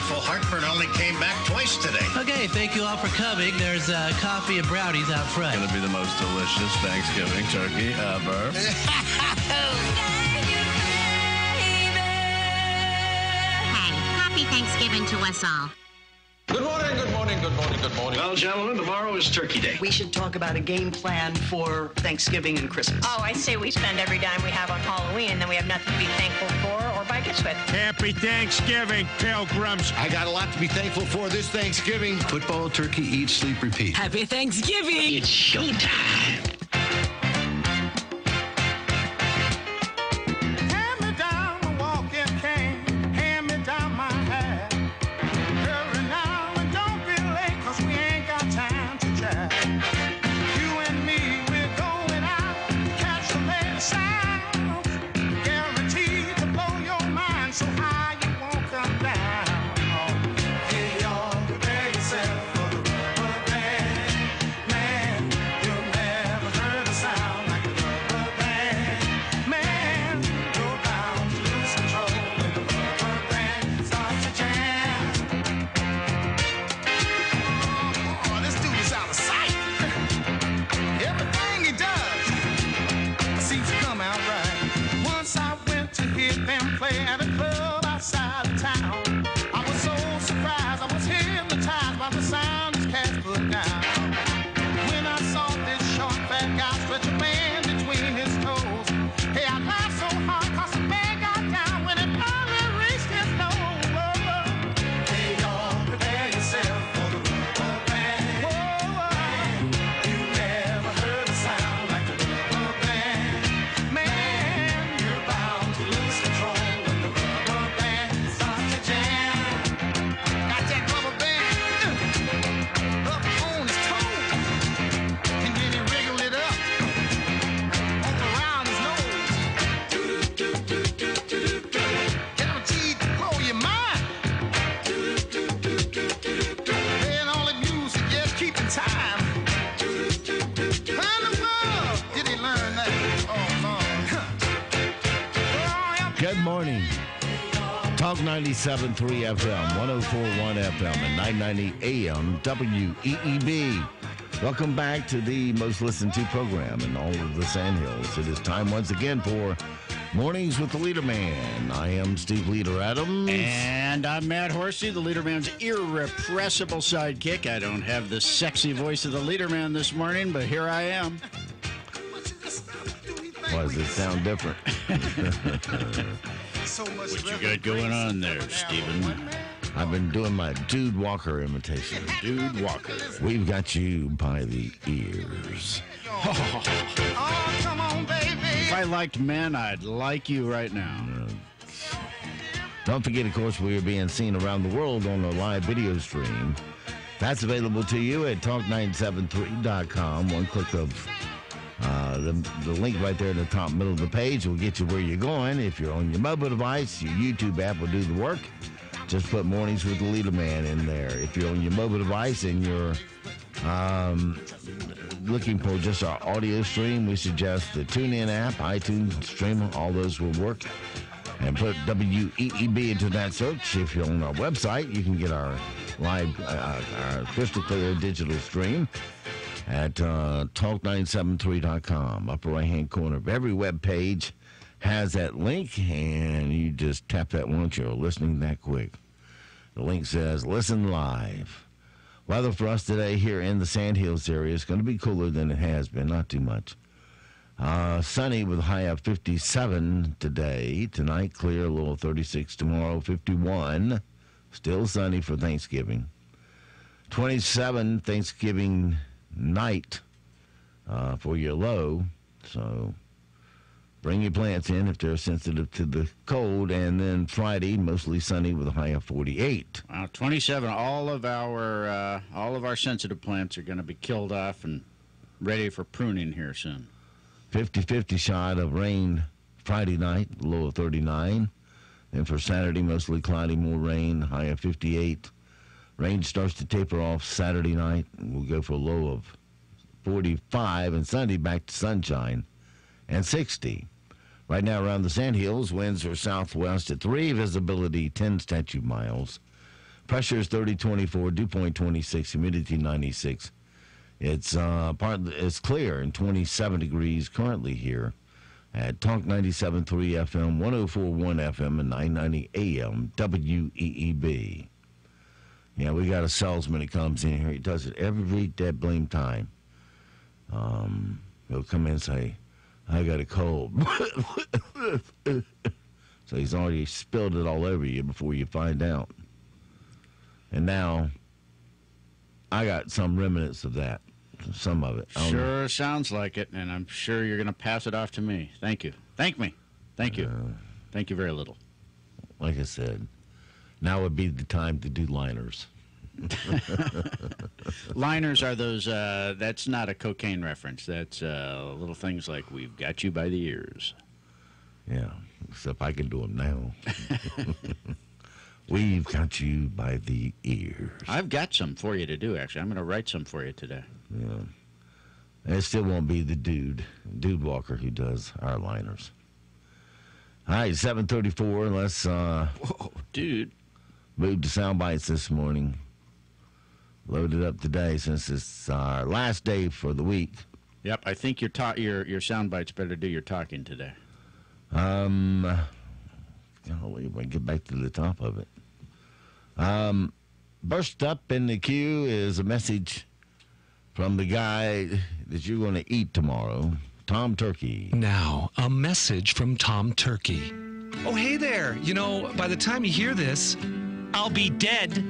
awful heartburn only came back twice today. Okay, thank you all for coming. There's coffee and brownies out front. It's going to be the most delicious Thanksgiving turkey ever. Happy Thanksgiving to us all. Good morning, good morning, good morning, good morning. Well, gentlemen, tomorrow is Turkey Day. We should talk about a game plan for Thanksgiving and Christmas. Oh, I say we spend every dime we have on Halloween, and then we have nothing to be thankful for or buy gifts with. Happy Thanksgiving, pilgrims. I got a lot to be thankful for this Thanksgiving. Football, turkey, eat, sleep, repeat. Happy Thanksgiving. It's showtime. Hand me down a walking cane. Hand me down my hat. Hurry now and don't be late, 'cause we ain't got time to chat. You and me, we're going out. Catch the latest sound. Guaranteed to blow your mind so high you won't come down. Hey, y'all, prepare yourself for the rubber band. Man, you've never heard a sound like the rubber band. Man, you're bound to lose control when the rubber band starts to jam. Oh, this dude is out of sight. Everything he does seems to come out right. Once I went to hear them play at a club outside of town. I was so surprised, I was hypnotized by the sound his cats put down. When I saw this short fat guy stretch a band between his toes, hey, I laughed so hard 'cause the man got down when it finally reached his nose. Hey, y'all, prepare yourself for the rubber band. You never heard a sound like the rubber band. Man, you're bound to lose control when the rubber band starts to jam. Got that rubber band up on his toe, and then he wriggled it up around his nose. Guaranteed to blow your mind. Playing all the music, just keeping time. How in the world did he learn that? Oh, Lord. Good morning. Talk 97.3 FM, 104.1 FM, and 990 AM WEEB. Welcome back to the most listened to program in all of the Sandhills. It is time once again for Mornings with the Leader Man. I am Steve Leader Adams. And I'm Matt Horsey, the Leader Man's irrepressible sidekick. I don't have the sexy voice of the Leader Man this morning, but here I am. Why does it sound different? What you got going on there, Stephen? I've been doing my Dude Walker imitation. Dude Walker. We've got you by the ears. Oh, come on, baby. If I liked men, I'd like you right now. Don't forget, of course, we are being seen around the world on a live video stream. That's available to you at talk973.com. One click of the link right there in the top middle of the page will get you where you're going. If you're on your mobile device, your YouTube app will do the work. Just put Mornings with the Leader Man in there. If you're on your mobile device and you're looking for just our audio stream, we suggest the TuneIn app, iTunes, Streamer, all those will work. And put WEEB into that search. If you're on our website, you can get our live, our crystal clear digital stream at talk973.com. Upper right-hand corner of every web page has that link, and you just tap that once you're listening that quick. The link says, listen live. Weather for us today here in the Sandhills area is going to be cooler than it has been, not too much. Sunny with a high of 57 today. Tonight, clear, a little 36. Tomorrow, 51. Still sunny for Thanksgiving. 27 Thanksgiving night for your low. So bring your plants in if they're sensitive to the cold. And then Friday, mostly sunny with a high of 48. Wow, 27. All of our sensitive plants are going to be killed off and ready for pruning here soon. 50-50 shot of rain Friday night, low of 39. And for Saturday, mostly cloudy, more rain, high of 58. Rain starts to taper off Saturday night. We'll go for a low of 45. And Sunday, back to sunshine and 60. Right now around the Sandhills, winds are southwest at 3, visibility 10 statute miles. Pressure is 3024, dew point 26, humidity 96. It's clear and 27 degrees currently here at Talk 97.3 FM, 104.1FM, and 990 AM WEEB. Yeah, we got a salesman that comes in here. He does it every dead blame time. He'll come in and say, I got a cold. So he's already spilled it all over you before you find out. And now I got some remnants of that, some of it. Sure sounds like it, and I'm sure you're going to pass it off to me. Thank you. Thank me. Thank you. Thank you very little. Like I said, now would be the time to do liners. Liners are those, that's not a cocaine reference. That's little things like, we've got you by the ears. Yeah, except I can do them now. We've got you by the ears. I've got some for you to do, actually. I'm going to write some for you today. Yeah. It still won't be the dude Walker, who does our liners. All right, 7:34. Let's whoa, dude. Move to sound bites this morning. Loaded up today since it's our last day for the week. Yep, I think your sound bites better do your talking today. Golly, if I get back to the top of it. Burst up in the queue is a message from the guy that you're going to eat tomorrow, Tom Turkey. Now, a message from Tom Turkey. Oh, hey there. You know, by the time you hear this, I'll be dead.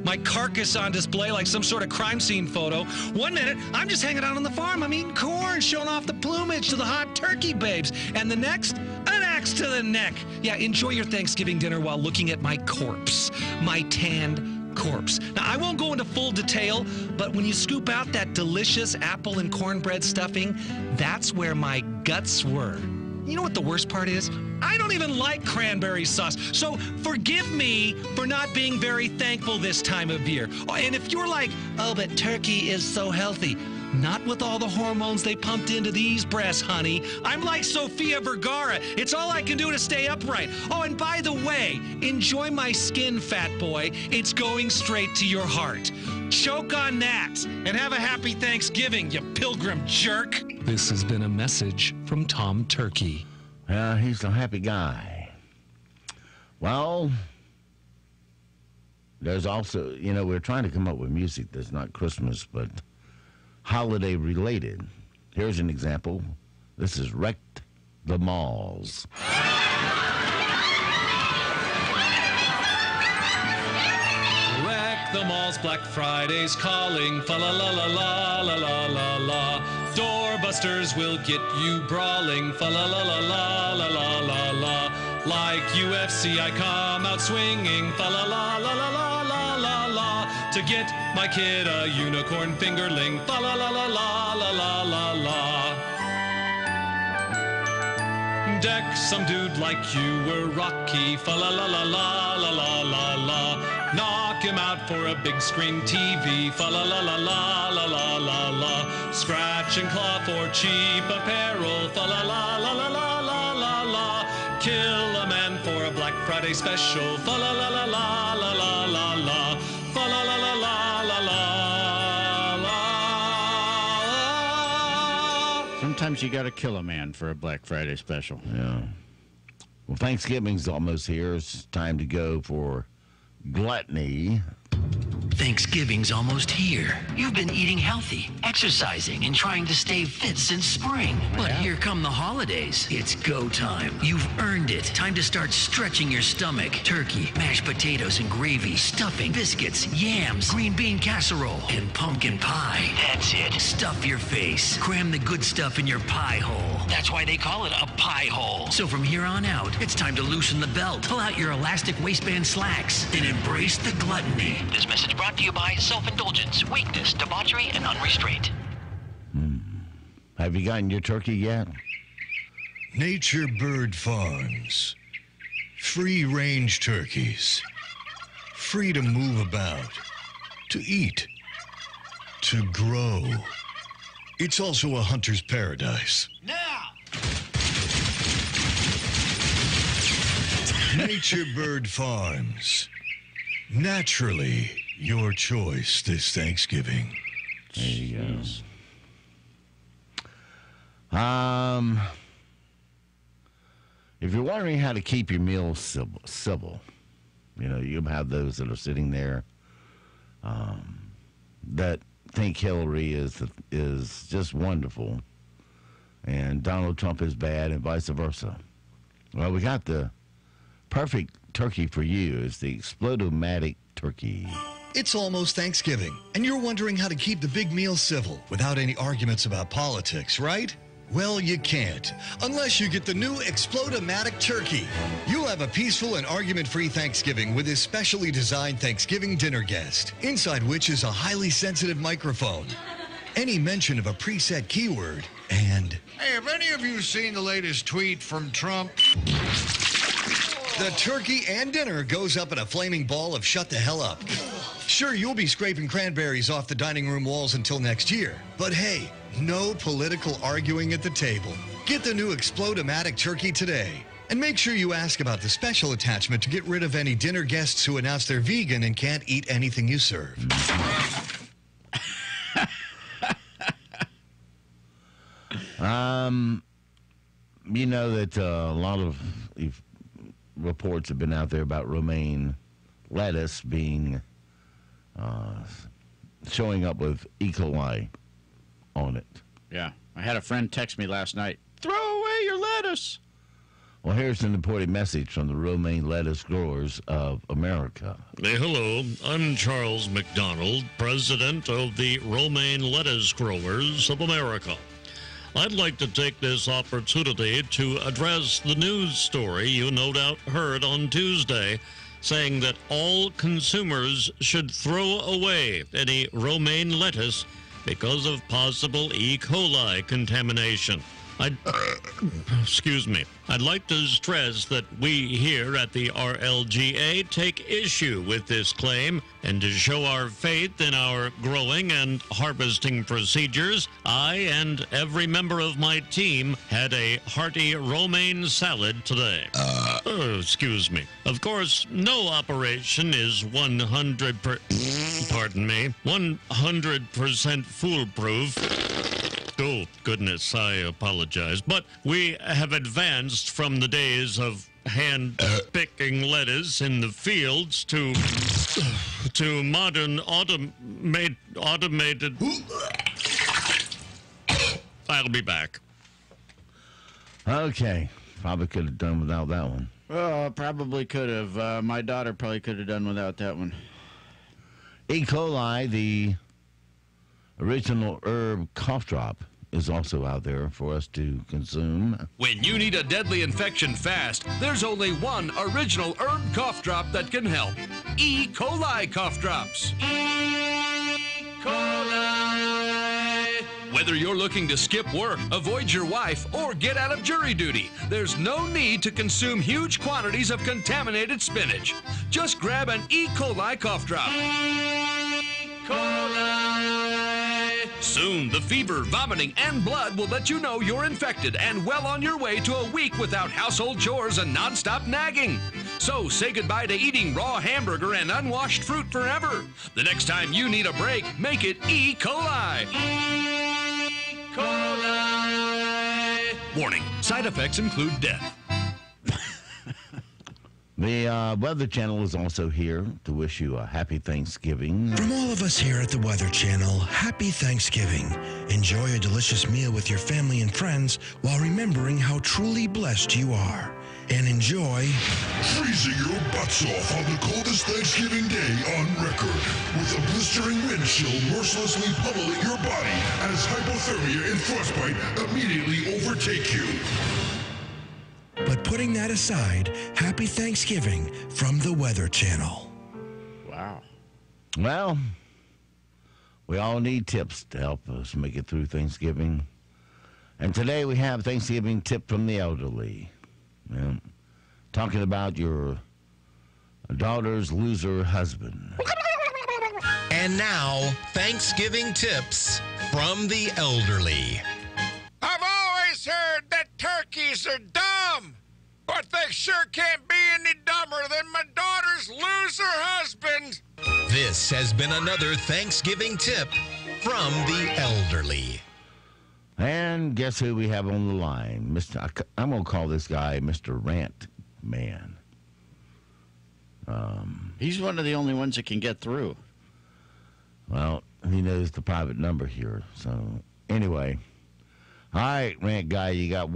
My carcass on display like some sort of crime scene photo. 1 minute, I'm just hanging out on the farm. I'm eating corn, showing off the plumage to the hot turkey babes. And the next, an axe to the neck. Yeah, enjoy your Thanksgiving dinner while looking at my corpse, my tanned corpse. Now, I won't go into full detail, but when you scoop out that delicious apple and cornbread stuffing, that's where my guts were. You know what the worst part is? I don't even like cranberry sauce, so forgive me for not being very thankful this time of year. Oh, and if you're like, oh, but turkey is so healthy. Not with all the hormones they pumped into these breasts, honey. I'm like Sofia Vergara. It's all I can do to stay upright. Oh, and by the way, enjoy my skin, fat boy. It's going straight to your heart. Choke on that and have a happy Thanksgiving, you pilgrim jerk. This has been a message from Tom Turkey. He's a happy guy. Well, there's also, you know, we're trying to come up with music that's not Christmas, but holiday related. Here's an example. This is Wrecked the Malls. The Malls, Black Friday's calling, fa la la la la la la la la. Doorbusters will get you brawling, fa la la la la la la la la. Like UFC, I come out swinging, fa la la la la la la la la. To get my kid a unicorn fingerling, fa la la la la la la la la. Deck some dude like you were Rocky, fa la la la la la la la la. Knock him out for a big screen TV, fa la la la la la la la la. Scratch and claw for cheap apparel, fa la la la la la la la la. Kill a man for a Black Friday special, fa la la la la la la la la. Fa la la la la la la la. Sometimes you got to kill a man for a Black Friday special. Yeah. Well, Thanksgiving's almost here. It's time to go for gluttony. Thanksgiving's almost here. You've been eating healthy, exercising, and trying to stay fit since spring. But here come the holidays. It's go time. You've earned it. Time to start stretching your stomach. Turkey, mashed potatoes and gravy, stuffing, biscuits, yams, green bean casserole, and pumpkin pie. That's it. Stuff your face. Cram the good stuff in your pie hole. That's why they call it a pie hole. So from here on out, it's time to loosen the belt, pull out your elastic waistband slacks, and embrace the gluttony. This message brought to you by self-indulgence, weakness, debauchery, and unrestraint. Have you gotten your turkey yet? Nature Bird Farms. Free-range turkeys. Free to move about, to eat, to grow. It's also a hunter's paradise. Now! Nature Bird Farms. Naturally, your choice this Thanksgiving. There you go. If you're wondering how to keep your meals civil, you know, you have those that are sitting there that think Hillary is just wonderful and Donald Trump is bad and vice versa. Well, we got the perfect turkey for you. It's the Explodomatic turkey. It's almost Thanksgiving, and you're wondering how to keep the big meal civil without any arguments about politics, right? Well, you can't, unless you get the new Explodomatic turkey. You'll have a peaceful and argument-free Thanksgiving with this specially designed Thanksgiving dinner guest, inside which is a highly sensitive microphone. Any mention of a preset keyword, and... Hey, have any of you seen the latest tweet from Trump? The turkey and dinner goes up in a flaming ball of shut the hell up. Sure, you'll be scraping cranberries off the dining room walls until next year. But hey, no political arguing at the table. Get the new Explodomatic turkey today. And make sure you ask about the special attachment to get rid of any dinner guests who announce they're vegan and can't eat anything you serve. You know that a lot of reports have been out there about romaine lettuce being showing up with E. coli on it. Yeah. I had a friend text me last night, throw away your lettuce. Well, here's an important message from the romaine lettuce growers of America. Hello, I'm Charles McDonald, president of the Romaine Lettuce Growers of America. I'd like to take this opportunity to address the news story you no doubt heard on Tuesday, saying that all consumers should throw away any romaine lettuce because of possible E. coli contamination. Excuse me. I'd like to stress that we here at the RLGA take issue with this claim, and to show our faith in our growing and harvesting procedures, I and every member of my team had a hearty romaine salad today. Excuse me. Of course, no operation is 100% foolproof. Oh, goodness, I apologize. But we have advanced from the days of hand-picking lettuce in the fields to modern automated... I'll be back. Okay. Probably could have done without that one. Oh, probably could have. My daughter probably could have done without that one. E. coli, the original herb cough drop, is also out there for us to consume. When you need a deadly infection fast, there's only one original herb cough drop that can help. E. coli cough drops. E. coli. Whether you're looking to skip work, avoid your wife, or get out of jury duty, there's no need to consume huge quantities of contaminated spinach. Just grab an E. coli cough drop. E. coli. Soon, the fever, vomiting, and blood will let you know you're infected and well on your way to a week without household chores and nonstop nagging. So say goodbye to eating raw hamburger and unwashed fruit forever. The next time you need a break, make it E. coli. E. coli. Warning, side effects include death. The Weather Channel is also here to wish you a happy Thanksgiving. From all of us here at the Weather Channel, happy Thanksgiving. Enjoy a delicious meal with your family and friends while remembering how truly blessed you are. And enjoy... freezing your butts off on the coldest Thanksgiving day on record, with a blistering wind chill mercilessly pummeling your body as hypothermia and frostbite immediately overtake you. But putting that aside, happy Thanksgiving from the Weather Channel. Wow. Well, we all need tips to help us make it through Thanksgiving. And today we have Thanksgiving tip from the elderly. Yeah. Talking about your daughter's loser husband. And now, Thanksgiving tips from the elderly. I've always heard that turkeys are dumb, but they sure can't be any dumber than my daughter's loser was her husband. This has been another Thanksgiving tip from the elderly. And guess who we have on the line? I'm going to call this guy Mr. Rant Man. He's one of the only ones that can get through. Well, he knows the private number here. So, anyway. All right, Rant Guy, you got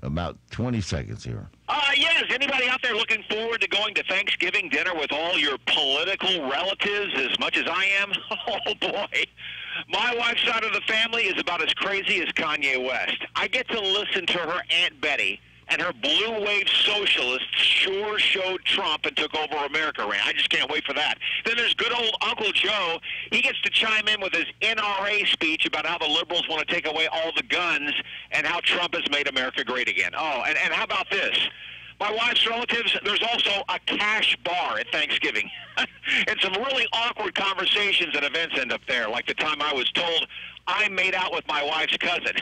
about 20 seconds here. Yes. Anybody out there looking forward to going to Thanksgiving dinner with all your political relatives as much as I am? Oh, boy. My wife's side of the family is about as crazy as Kanye West. I get to listen to her Aunt Betty and her blue wave socialists sure showed Trump and took over America rant. I just can't wait for that. Then there's good old Uncle Joe. He gets to chime in with his NRA speech about how the liberals want to take away all the guns and how Trump has made America great again. Oh, and how about this? My wife's relatives, there's also a cash bar at Thanksgiving. And some really awkward conversations and events end up there, like the time I was told I made out with my wife's cousin.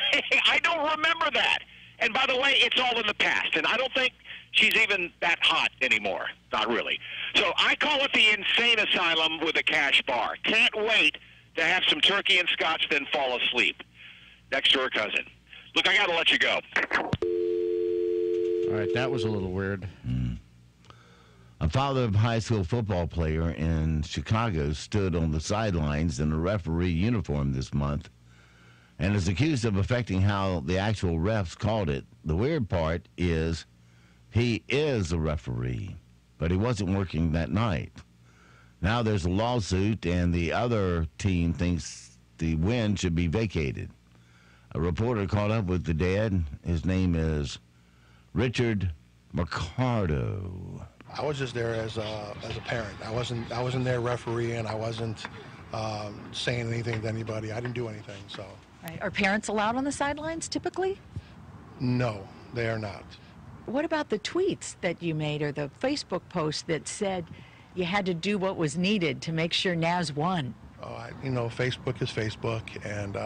I don't remember that. And by the way, it's all in the past, and I don't think she's even that hot anymore. Not really. So I call it the insane asylum with a cash bar. Can't wait to have some turkey and scotch, then fall asleep next to her cousin. Look, I got to let you go. All right, that was a little weird. A father of a high school football player in Chicago stood on the sidelines in a referee uniform this month and is accused of affecting how the actual refs called it. The weird part is he is a referee, but he wasn't working that night. Now there's a lawsuit, and the other team thinks the win should be vacated. A reporter caught up with the dad. His name is Richard Mercado. I was just there as a parent. I wasn't there refereeing. I wasn't saying anything to anybody. I didn't do anything, so. Right. Are parents allowed on the sidelines typically? No, they are not. What about the tweets that you made or the Facebook post that said you had to do what was needed to make sure Naz won? Facebook is Facebook, and,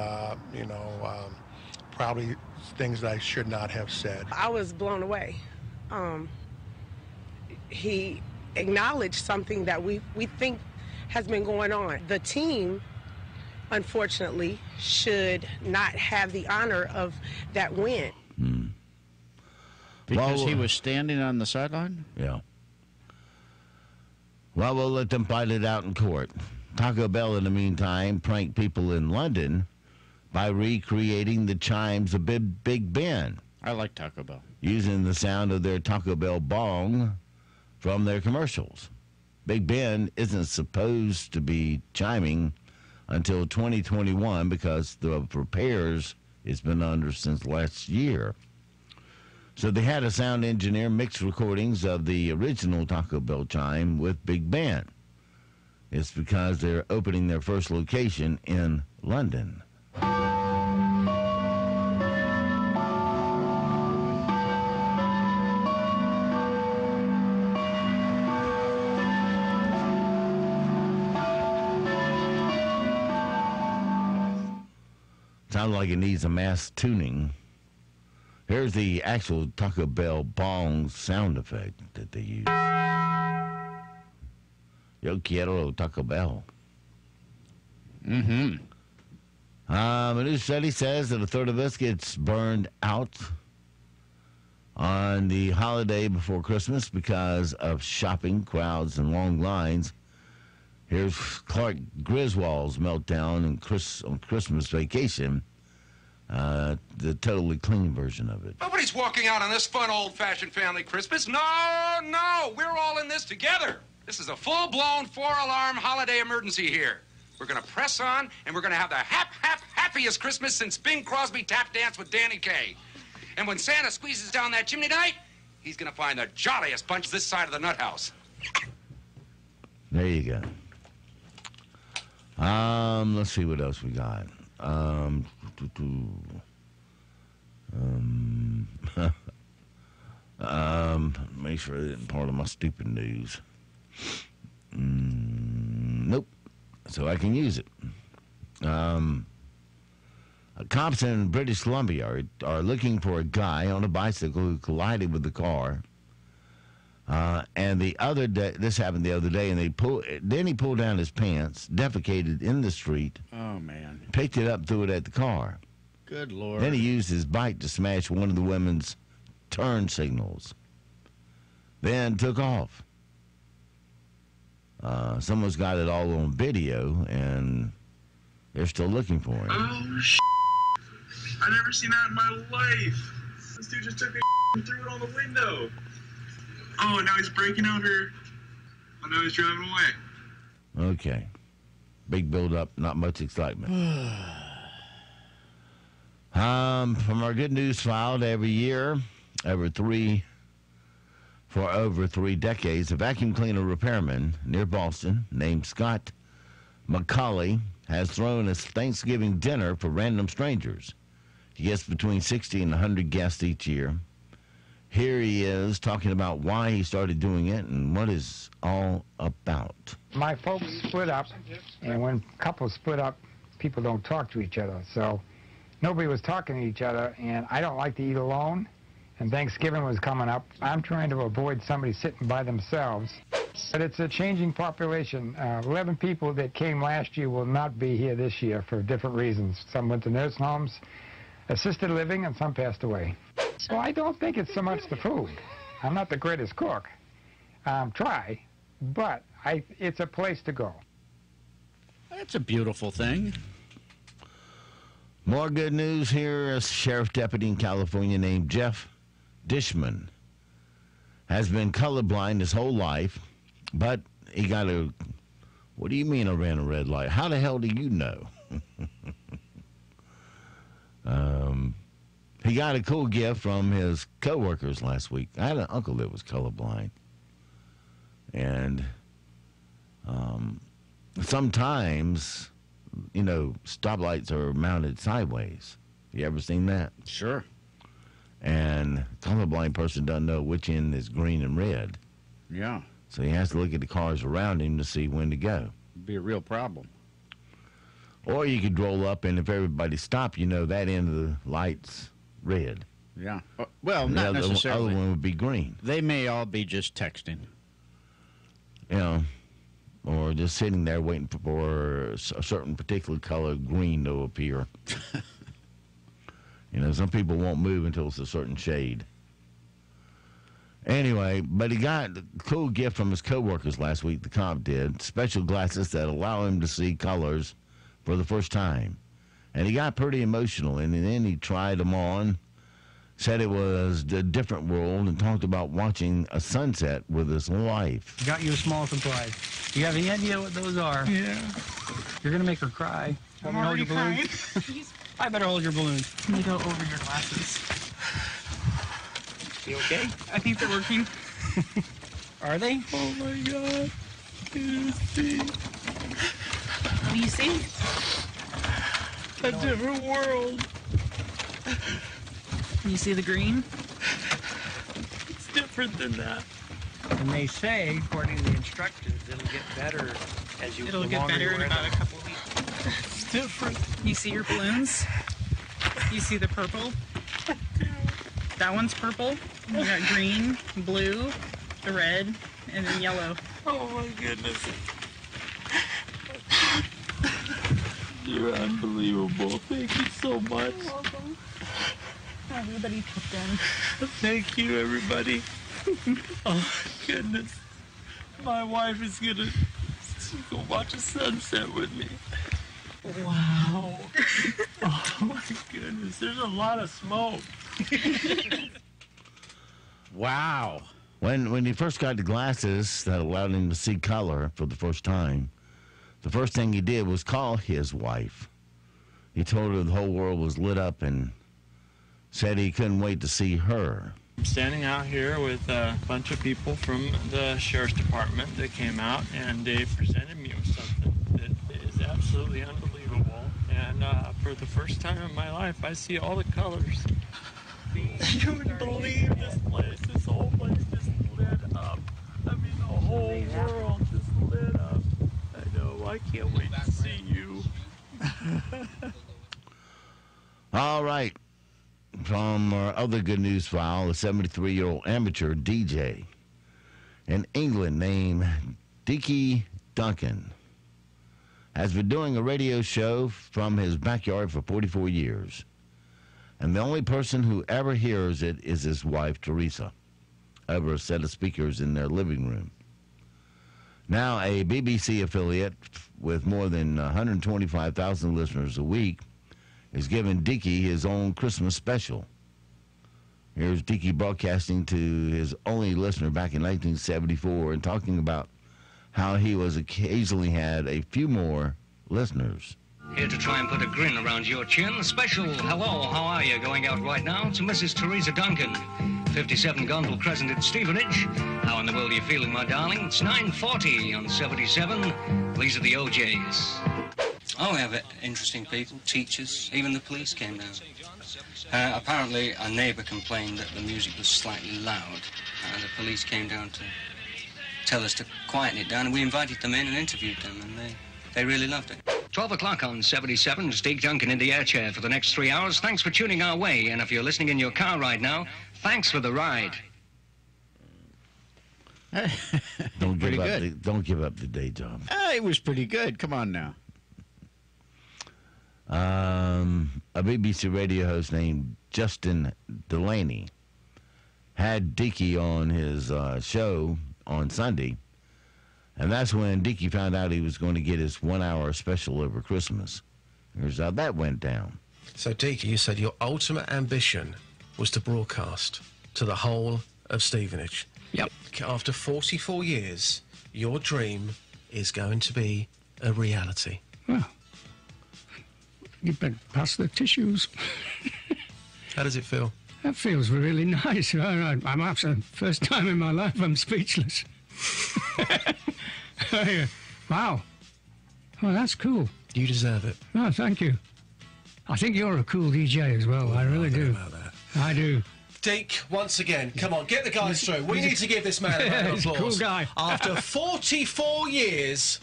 probably things that I should not have said. I was blown away. He acknowledged something that we think has been going on. The team, unfortunately, should not have the honor of that win. Because he was standing on the sideline? Yeah. Well, we'll let them fight it out in court. Taco Bell, in the meantime, pranked people in London by recreating the chimes of Big Ben. I like Taco Bell. Using the sound of their Taco Bell bong from their commercials. Big Ben isn't supposed to be chiming until 2021 because the repairs it's been under since last year. So they had a sound engineer mix recordings of the original Taco Bell chime with Big Ben. It's because they're opening their first location in London. Sounds like it needs a mass tuning. Here's the actual Taco Bell bong sound effect that they use. Yo quiero Taco Bell. A new study says that a third of us gets burned out on the holiday before Christmas because of shopping, crowds, and long lines. Here's Clark Griswold's meltdown on Christmas Vacation, the totally clean version of it. Nobody's walking out on this fun, old-fashioned family Christmas. No, we're all in this together. This is a full-blown, four-alarm holiday emergency here. We're going to press on, and we're going to have the happiest Christmas since Bing Crosby tap danced with Danny Kaye. And when Santa squeezes down that chimney tonight, he's going to find the jolliest bunch this side of the nut house. There you go. Let's see what else we got. Make sure it isn't part of my stupid news. Nope. So I can use it. Cops in British Columbia are looking for a guy on a bicycle who collided with the car And the other day, this happened the other day, and he pulled down his pants, defecated in the street. Oh, man. Picked it up, threw it at the car. Good Lord. Then he used his bike to smash one of the women's turn signals. Then took off. Someone's got it all on video, and they're still looking for him. Oh, shit. I've never seen that in my life. This dude just took a and threw it on the window. Oh, and now he's breaking out her. Oh, now he's driving away. Okay. Big build-up, not much excitement. From our good news file, every year, for over 3 decades, a vacuum cleaner repairman near Boston named Scott McCauley has thrown a Thanksgiving dinner for random strangers. He gets between 60 and 100 guests each year. Here he is talking about why he started doing it and what it's all about. My folks split up, and when couples split up, people don't talk to each other. So nobody was talking to each other, and I don't like to eat alone. And Thanksgiving was coming up. I'm trying to avoid somebody sitting by themselves. But it's a changing population. 11 people that came last year will not be here this year for different reasons. Some went to nursing homes, assisted living, and some passed away. So I don't think it's so much the food. I'm not the greatest cook. Try, but it's a place to go. That's a beautiful thing. More good news here. A sheriff deputy in California named Jeff Dishman has been colorblind his whole life, but he got a... What do you mean I ran a red light? How the hell do you know? He got a cool gift from his coworkers last week. I had an uncle that was colorblind. And sometimes, stoplights are mounted sideways. You ever seen that? Sure. And a colorblind person doesn't know which end is green and red. Yeah. So he has to look at the cars around him to see when to go. It'd be a real problem. Or you could roll up, and if everybody stopped, that end of the light's red. Yeah. Well, not necessarily. The other one would be green. They may all be just texting. Or just sitting there waiting for a certain particular color green to appear. Some people won't move until it's a certain shade. Anyway, but he got a cool gift from his coworkers last week, the cop did. Special glasses that allow him to see colors for the first time. And he got pretty emotional, and then he tried them on, said it was a different world, and talked about watching a sunset with his wife. Got you a small surprise. Do you have any idea what those are? Yeah. You're going to make her cry. Want me to hold your balloon? I better hold your balloon. Let me go over your glasses. You okay? I think they're working. Are they? Oh my God. What do you see? A different world. You see the green? It's different than that. And they say, according to the instructions, it'll get better as you. It'll get better in about a couple of weeks. It's different. You see your balloons? You see the purple? That one's purple. You got green, blue, the red, and then yellow. Oh my goodness. You're unbelievable. Thank you so much. You're welcome. Everybody tucked in. Thank you, everybody. Oh, goodness. My wife is going to go watch a sunset with me. Wow. Oh, my goodness. There's a lot of smoke. Wow. When he first got the glasses that allowed him to see color for the first time, the first thing he did was call his wife. He told her the whole world was lit up and said he couldn't wait to see her. I'm standing out here with a bunch of people from the sheriff's department that came out, and they presented me with something that is absolutely unbelievable. And for the first time in my life, I see all the colors. You wouldn't believe this place. This whole place just lit up. I mean, the whole world just lit up. I know. I can't wait to see you. All right. From our other good news file, a 73-year-old amateur DJ in England named Dickie Duncan has been doing a radio show from his backyard for 44 years. And the only person who ever hears it is his wife, Teresa, over a set of speakers in their living room. Now, a BBC affiliate with more than 125,000 listeners a week is giving Dickie his own Christmas special. Here's Dickie broadcasting to his only listener back in 1974 and talking about how he was occasionally had a few more listeners. Here to try and put a grin around your chin. Special hello, how are you going out right now to Mrs. Teresa Duncan, 57 Gondel Crescent in Stevenage. How in the world are you feeling, my darling? It's 9:40 on 77. These are the OJs. Oh, we have interesting people, teachers, even the police came down. Apparently, a neighbour complained that the music was slightly loud, and the police came down to tell us to quieten it down, and we invited them in and interviewed them, and they really loved it. 12 o'clock on 77. Steve Duncan in the air chair for the next 3 hours. Thanks for tuning our way, and if you're listening in your car right now, thanks for the ride. Don't give up the day job. It was pretty good. Come on now. A BBC radio host named Justin Delaney had Dickie on his show on Sunday, and that's when Dickie found out he was going to get his 1 hour special over Christmas. Here's how that went down. So, Dickie, you said your ultimate ambition was to broadcast to the whole of Stevenage. Yep. After 44 years, your dream is going to be a reality. Well, you better pass the tissues. How does it feel? That feels really nice. I'm absolutely, first time in my life I'm speechless. Wow. Well, that's cool. You deserve it. Oh, thank you. I think you're a cool DJ as well. I really do. About that. I do. Deke, once again, come on, get the guys through. We need to give this man a round of applause. He's a cool guy. After 44 years,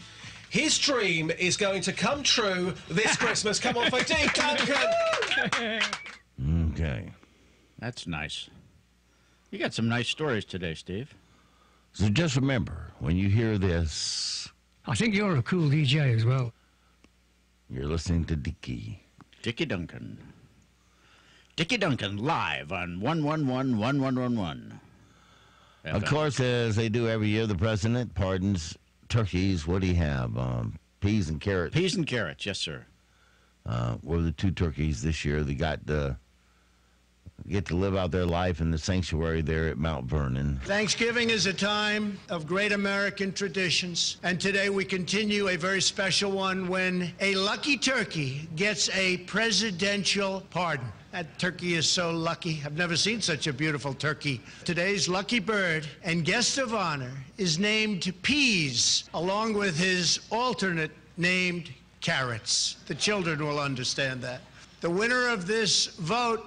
his dream is going to come true this Christmas. Come on, for Deke Duncan. Okay. That's nice. You got some nice stories today, Steve. So just remember, when you hear this... I think you're a cool DJ as well. You're listening to Dickie. Dickie Duncan. Dickie Duncan, live on 111-1111. Of course, as they do every year, the president pardons turkeys. What do you have? Peas and carrots? Peas and carrots, yes, sir. Were the two turkeys this year. They got get to live out their life in the sanctuary there at Mount Vernon. Thanksgiving is a time of great American traditions, and today we continue a very special one when a lucky turkey gets a presidential pardon. That turkey is so lucky. I've never seen such a beautiful turkey. Today's lucky bird and guest of honor is named Peas, along with his alternate named Carrots. The children will understand that. The winner of this vote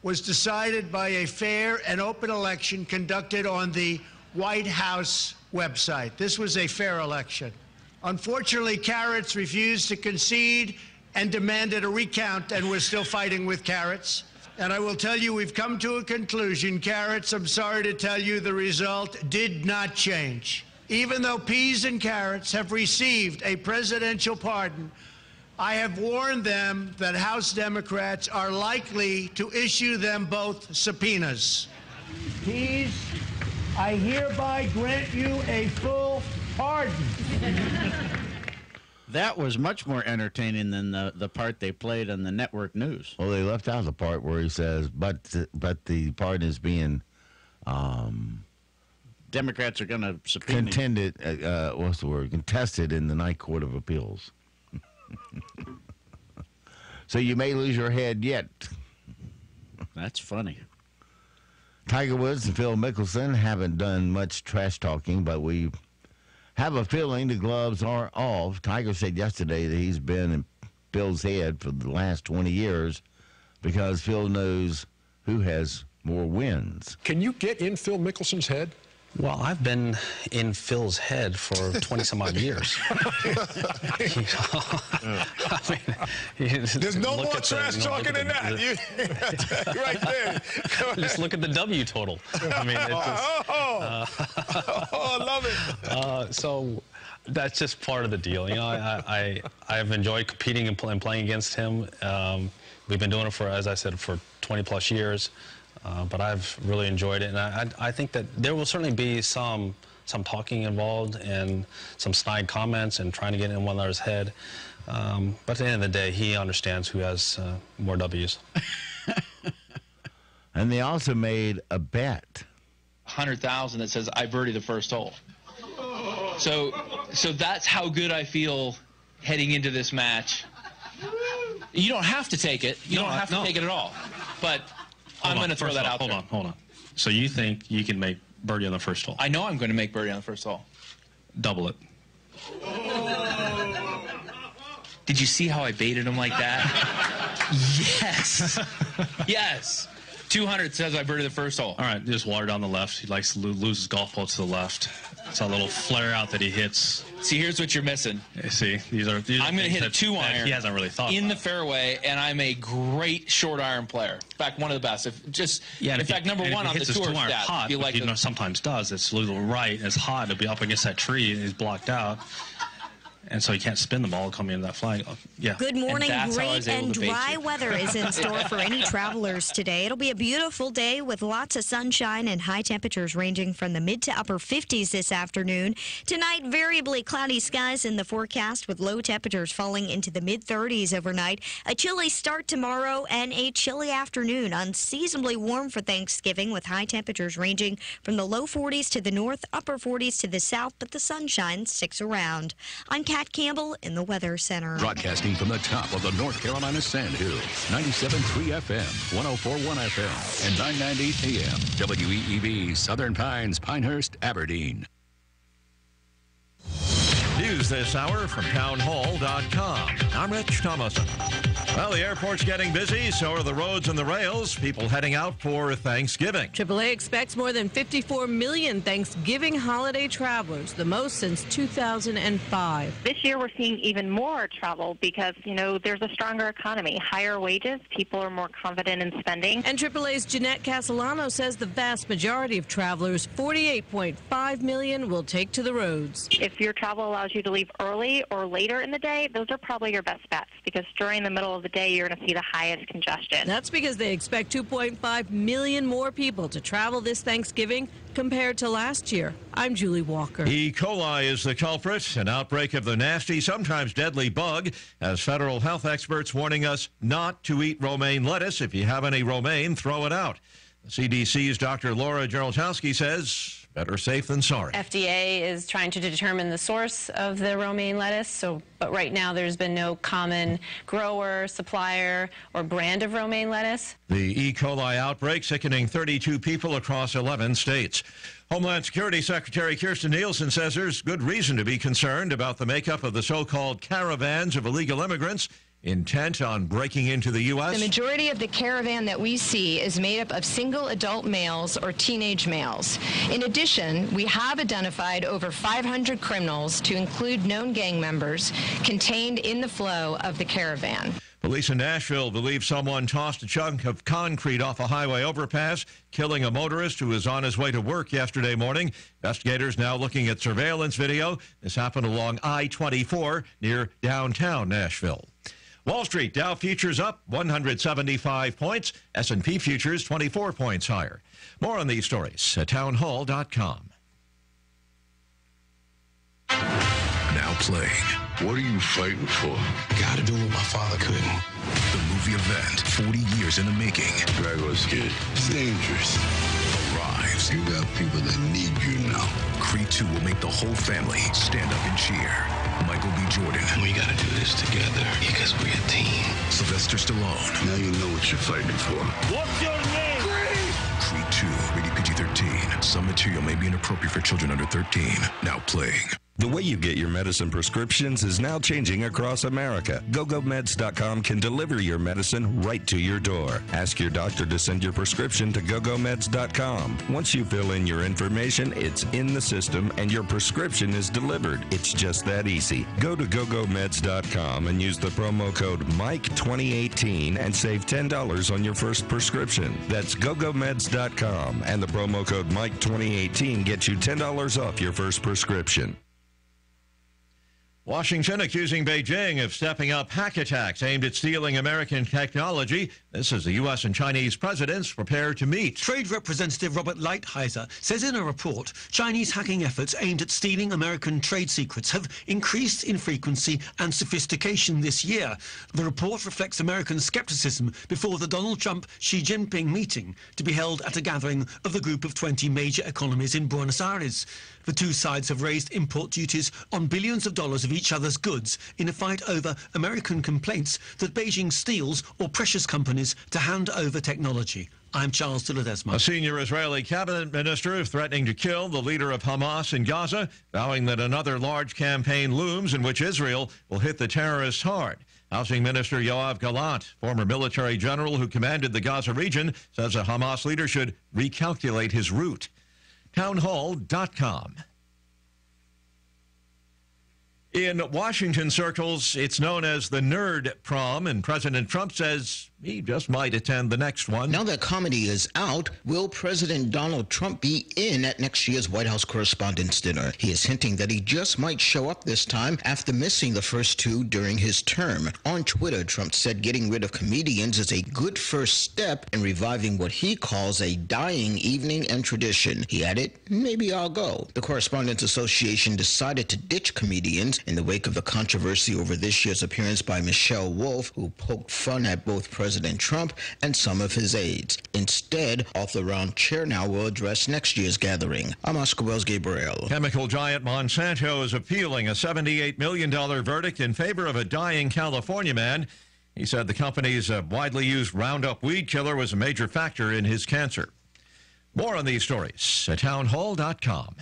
was decided by a fair and open election conducted on the White House website. This was a fair election. Unfortunately, Carrots refused to concede and demanded a recount, and we're still fighting with Carrots. And I will tell you, we've come to a conclusion. Carrots, I'm sorry to tell you, the result did not change. Even though Peas and Carrots have received a presidential pardon, I have warned them that House Democrats are likely to issue them both subpoenas. Peas, I hereby grant you a full pardon. That was much more entertaining than the part they played on the network news. Well, they left out the part where he says, but the pardon is being... Democrats are going to subpoena. Contested in the Ninth Court of Appeals. So you may lose your head yet. That's funny. Tiger Woods and Phil Mickelson haven't done much trash talking, but we have a feeling the gloves are off. Tiger said yesterday that he's been in Phil's head for the last 20 years because Phil knows who has more wins. Can you get in Phil Mickelson's head? Well, I've been in Phil's head for 20-some-odd years. There's no more trash talking than that. Right there. Just look at the W total. I mean, it's just, I love it. So that's just part of the deal. You know, I've enjoyed competing and playing against him. We've been doing it for, as I said, for 20-plus years. But I've really enjoyed it, and I think that there will certainly be some talking involved and some snide comments and trying to get in one another's head. But at the end of the day, he understands who has more W's. And they also made a bet. 100,000 that says I birdied the first hole. So that's how good I feel heading into this match. You don't have to take it. You don't have to take it at all. But I'm going to throw that out there. Hold on. So you think you can make birdie on the first hole? I know I'm going to make birdie on the first hole. Double it. Did you see how I baited him like that? Yes. Yes. 200 says I birdied the first hole. All right, just water down the left. He likes to lose his golf ball to the left. It's a little flare out that he hits. See, here's what you're missing. See, these are I'm going to hit a 2-iron. He hasn't really thought in the fairway, and I'm a great short iron player. In fact, one of the best. In fact, number one on the tour stats. Hot, like he sometimes does. It's a little right. And it's hot to be up against that tree, and he's blocked out. And so you can't spin the ball coming into that flag. Yeah. Good morning. Great and dry weather is in store for any travelers today. It'll be a beautiful day with lots of sunshine and high temperatures ranging from the mid to upper 50s this afternoon. Tonight, variably cloudy skies in the forecast with low temperatures falling into the mid-30s overnight. A chilly start tomorrow and a chilly afternoon. Unseasonably warm for Thanksgiving with high temperatures ranging from the low 40s to the north, upper 40s to the south, but the sunshine sticks around. I'm Kat Campbell in the Weather Center. Broadcasting from the top of the North Carolina Sandhills, 97.3 FM, 104.1FM, and 990 AM, WEEB, Southern Pines, Pinehurst, Aberdeen. News this hour from townhall.com. I'm Rich Thomason. Well, the airport's getting busy, so are the roads and the rails. People heading out for Thanksgiving. AAA expects more than 54 million Thanksgiving holiday travelers, the most since 2005. This year we're seeing even more travel because, there's a stronger economy, higher wages, people are more confident in spending. And AAA's Jeanette Castellano says the vast majority of travelers, 48.5 million, will take to the roads. If your travel allows you to leave early or later in the day, those are probably your best bets because during the middle of the day, you're going to see the highest congestion. That's because they expect 2.5 million more people to travel this Thanksgiving compared to last year. I'm Julie Walker. E. coli is the culprit, an outbreak of the nasty, sometimes deadly bug, as federal health experts warning us not to eat romaine lettuce. If you have any romaine, throw it out. The CDC's Dr. Laura Jaroltowski says, better safe than sorry. FDA is trying to determine the source of the romaine lettuce, but right now there's been no common grower, supplier, or brand of romaine lettuce. The E. coli outbreak sickening 32 people across 11 states. Homeland Security Secretary Kirstjen Nielsen says there's good reason to be concerned about the makeup of the so-called caravans of illegal immigrants intent on breaking into the U.S. The majority of the caravan that we see is made up of single adult males or teenage males. In addition, we have identified over 500 criminals, to include known gang members, contained in the flow of the caravan. Police in Nashville believe someone tossed a chunk of concrete off a highway overpass, killing a motorist who was on his way to work yesterday morning. Investigators now looking at surveillance video. This happened along I-24 near downtown Nashville. Wall Street, Dow futures up 175 points. S&P futures 24 points higher. More on these stories at townhall.com. Now playing. What are you fighting for? Gotta do what my father couldn't. The movie event, 40 years in the making. Drago's kid. It's dangerous. Arrives. You got people that need you now. Creed 2 will make the whole family stand up and cheer. Michael B. Jordan. We gotta do this together because we're a team. Sylvester Stallone. Now you know what you're fighting for. What's your name? Creed 2, rated PG-13. Some material may be inappropriate for children under 13. Now playing. The way you get your medicine prescriptions is now changing across America. GoGoMeds.com can deliver your medicine right to your door. Ask your doctor to send your prescription to GoGoMeds.com. Once you fill in your information, it's in the system and your prescription is delivered. It's just that easy. Go to GoGoMeds.com and use the promo code MIKE2018 and save $10 on your first prescription. That's GoGoMeds.com, and the promo code MIKE2018 gets you $10 off your first prescription. Washington accusing Beijing of stepping up hack attacks aimed at stealing American technology. This is the U.S. and Chinese presidents prepare to meet. Trade Representative Robert Lighthizer says in a report, Chinese hacking efforts aimed at stealing American trade secrets have increased in frequency and sophistication this year. The report reflects American skepticism before the Donald Trump-Xi Jinping meeting to be held at a gathering of the group of 20 major economies in Buenos Aires. The two sides have raised import duties on billions of dollars of each other's goods in a fight over American complaints that Beijing steals or pressures companies to hand over technology. I'm Charles de Ledesma. A senior Israeli cabinet minister is threatening to kill the leader of Hamas in Gaza, vowing that another large campaign looms in which Israel will hit the terrorists hard. Housing Minister Yoav Gallant, former military general who commanded the Gaza region, says a Hamas leader should recalculate his route. Townhall.com. In Washington circles, it's known as the Nerd Prom, and President Trump says he just might attend the next one. Now that comedy is out, will President Donald Trump be in at next year's White House Correspondents' Dinner? He is hinting that he just might show up this time after missing the first two during his term. On Twitter, Trump said getting rid of comedians is a good first step in reviving what he calls a dying evening and tradition. He added, "Maybe I'll go." The Correspondents Association decided to ditch comedians in the wake of the controversy over this year's appearance by Michelle Wolf, who poked fun at both President Trump and some of his aides. Instead, author Ron Chernow will address next year's gathering. I'm Oscar Wells Gabriel. Chemical giant Monsanto is appealing a $78 million verdict in favor of a dying California man. He said the company's widely used Roundup weed killer was a major factor in his cancer. More on these stories at townhall.com.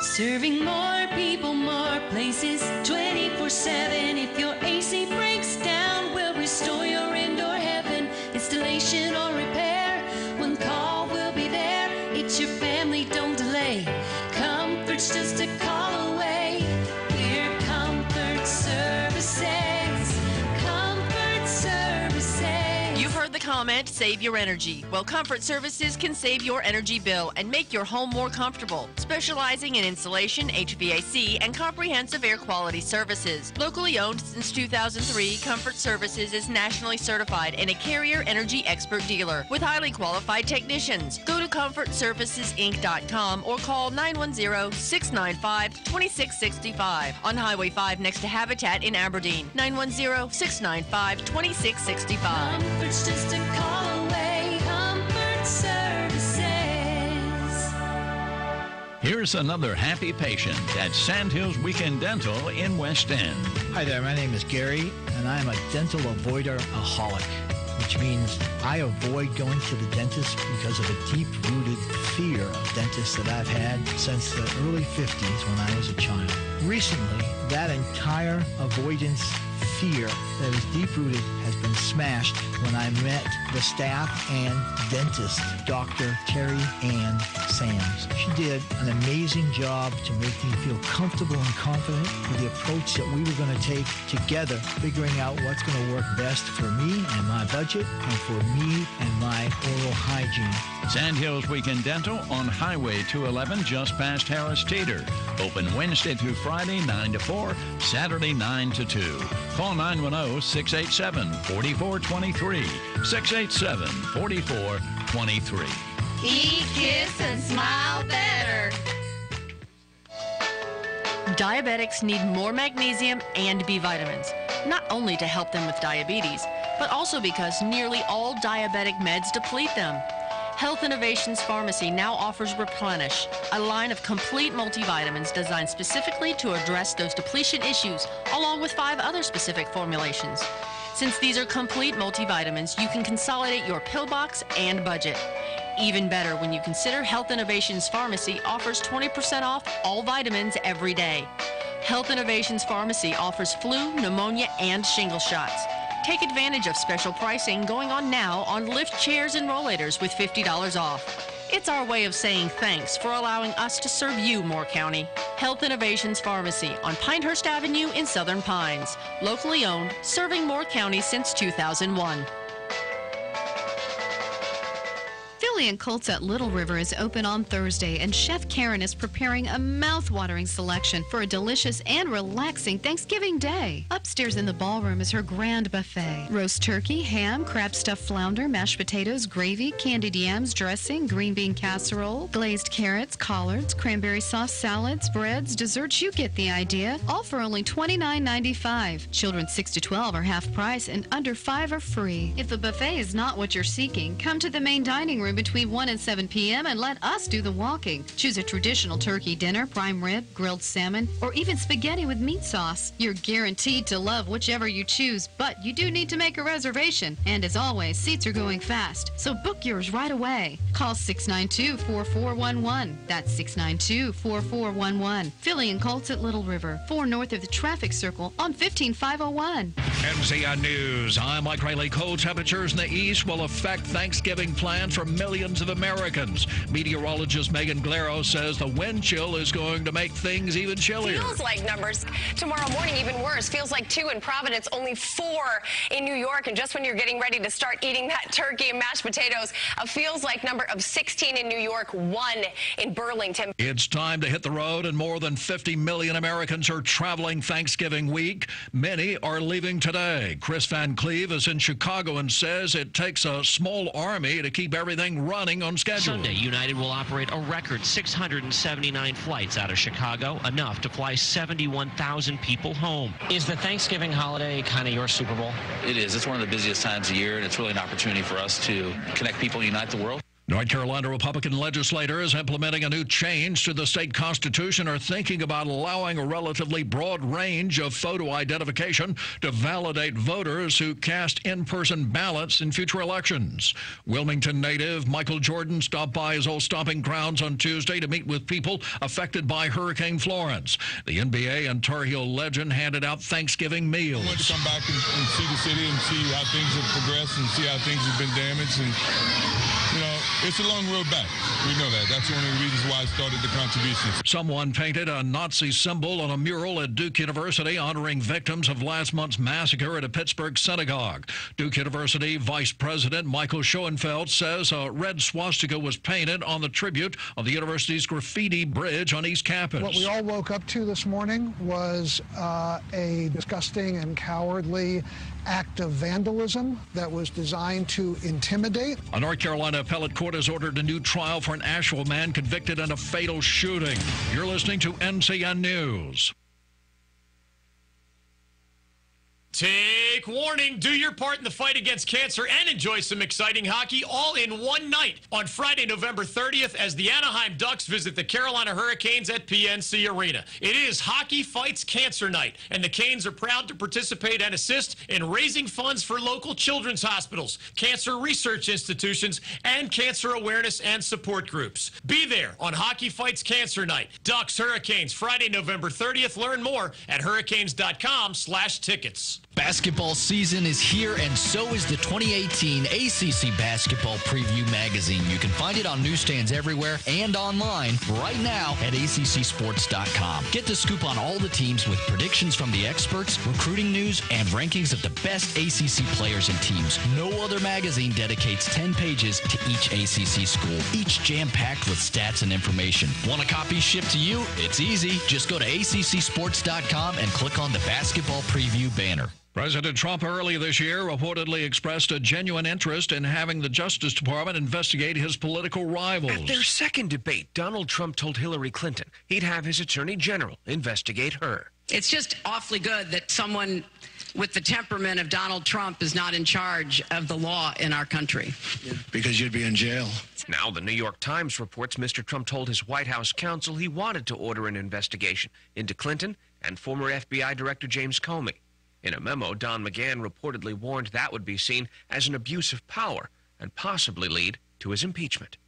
Serving more people, more places, 24/7. If your AC breaks down, we'll restore your indoor heaven. Installation or repair, one call will be there. It's your family, don't delay. Comfort's just a call away. We're Comfort Services. Comfort Services. You've heard the comment, save your energy. Well, Comfort Services can save your energy bill and make your home more comfortable. Specializing in installation, HVAC, and comprehensive air quality services. Locally owned since 2003, Comfort Services is nationally certified and a Carrier Energy Expert dealer with highly qualified technicians. Go to ComfortServicesInc.com or call 910-695-2665 on Highway 5 next to Habitat in Aberdeen. 910-695-2665. Comfort's just a call away. Comfort Services. Here's another happy patient at Sandhills Weekend Dental in West End. Hi there, my name is Gary, and I'm a dental avoider-aholic, which means I avoid going to the dentist because of a deep-rooted fear of dentists that I've had since the early 50s when I was a child. Recently, that entire avoidance fear that is deep-rooted has been smashed when I met the staff and dentist, Dr. Terry Ann Sams. She did an amazing job to make me feel comfortable and confident with the approach that we were going to take together, figuring out what's going to work best for me and my budget and for me and my oral hygiene. Sandhills Weekend Dental on Highway 211 just past Harris Teeter. Open Wednesday through Friday 9 to 4, Saturday 9 to 2. Call 910-687-4423. 687-4423. Eat, kiss, and smile better. Diabetics need more magnesium and B vitamins, not only to help them with diabetes, but also because nearly all diabetic meds deplete them. Health Innovations Pharmacy now offers Replenish, a line of complete multivitamins designed specifically to address those depletion issues, along with 5 other specific formulations. Since these are complete multivitamins, you can consolidate your pill box and budget. Even better when you consider Health Innovations Pharmacy offers 20% off all vitamins every day. Health Innovations Pharmacy offers flu, pneumonia, and shingle shots. Take advantage of special pricing going on now on lift chairs and rollators with $50 off. It's our way of saying thanks for allowing us to serve you, Moore County. Health Innovations Pharmacy on Pinehurst Avenue in Southern Pines. Locally owned, serving Moore County since 2001. Philly and Colts at Little River is open on Thursday, and Chef Karen is preparing a mouth-watering selection for a delicious and relaxing Thanksgiving day. Upstairs in the ballroom is her grand buffet. Roast turkey, ham, crab stuffed flounder, mashed potatoes, gravy, candied yams, dressing, green bean casserole, glazed carrots, collards, cranberry sauce salads, breads, desserts. You get the idea. All for only $29.95. Children 6 to 12 are half price, and under 5 are free. If the buffet is not what you're seeking, come to the main dining room between 1 and 7 p.m. and let us do the walking. Choose a traditional turkey dinner, prime rib, grilled salmon, or even spaghetti with meat sauce. You're guaranteed to love whichever you choose, but you do need to make a reservation. And as always, seats are going fast, so book yours right away. Call 692-4411. That's 692-4411. Philly and Colts at Little River, 4 north of the traffic circle on 15501. NCN News. I'm Mike Riley. Cold temperatures in the east will affect Thanksgiving plans for millions of Americans. Meteorologist Megan Glero says the wind chill is going to make things even chillier. Feels like numbers tomorrow morning even worse. Feels like 2 in Providence, only 4 in New York. And just when you're getting ready to start eating that turkey and mashed potatoes, a feels like number of 16 in New York, 1 in Burlington. It's time to hit the road, and more than 50 million Americans are traveling Thanksgiving week. Many are leaving today. Chris Van Cleve is in Chicago and says it takes a small army to keep everything running on schedule. Sunday, United will operate a record 679 flights out of Chicago, enough to fly 71,000 people home. Is the Thanksgiving holiday kind of your Super Bowl? It is. It's one of the busiest times of year, and it's really an opportunity for us to connect people and unite the world. North Carolina Republican legislators implementing a new change to the state constitution are thinking about allowing a relatively broad range of photo identification to validate voters who cast in-person ballots in future elections. Wilmington native Michael Jordan stopped by his old stomping grounds on Tuesday to meet with people affected by Hurricane Florence. The NBA and Tar Heel legend handed out Thanksgiving meals. I wanted to come back and see the city and see how things have progressed and see how things have been damaged. And, you know, it's a long road back. We know that. That's one of the reasons why I started the contributions. Someone painted a Nazi symbol on a mural at Duke University honoring victims of last month's massacre at a Pittsburgh synagogue. Duke University Vice President Michael Schoenfeld says a red swastika was painted on the tribute of the university's graffiti bridge on East Campus. What we all woke up to this morning was a disgusting and cowardly act of vandalism that was designed to intimidate. A North Carolina appellate court has ordered a new trial for an Asheville man convicted in a fatal shooting. You're listening to NCN News. Take warning, do your part in the fight against cancer and enjoy some exciting hockey all in one night on Friday, November 30th as the Anaheim Ducks visit the Carolina Hurricanes at PNC Arena. It is Hockey Fights Cancer Night, and the Canes are proud to participate and assist in raising funds for local children's hospitals, cancer research institutions, and cancer awareness and support groups. Be there on Hockey Fights Cancer Night. Ducks Hurricanes, Friday, November 30th. Learn more at hurricanes.com/tickets. Basketball season is here, and so is the 2018 ACC Basketball Preview Magazine. You can find it on newsstands everywhere and online right now at ACCSports.com. Get the scoop on all the teams with predictions from the experts, recruiting news, and rankings of the best ACC players and teams. No other magazine dedicates 10 pages to each ACC school, each jam-packed with stats and information. Want a copy shipped to you? It's easy. Just go to ACCSports.com and click on the Basketball Preview banner. President Trump earlier this year reportedly expressed a genuine interest in having the Justice Department investigate his political rivals. At their second debate, Donald Trump told Hillary Clinton he'd have his Attorney General investigate her. It's just awfully good that someone with the temperament of Donald Trump is not in charge of the law in our country. Because you'd be in jail. Now, the New York Times reports Mr. Trump told his White House counsel he wanted to order an investigation into Clinton and former FBI Director James Comey. In a memo, Don McGahn reportedly warned that would be seen as an abuse of power and possibly lead to his impeachment.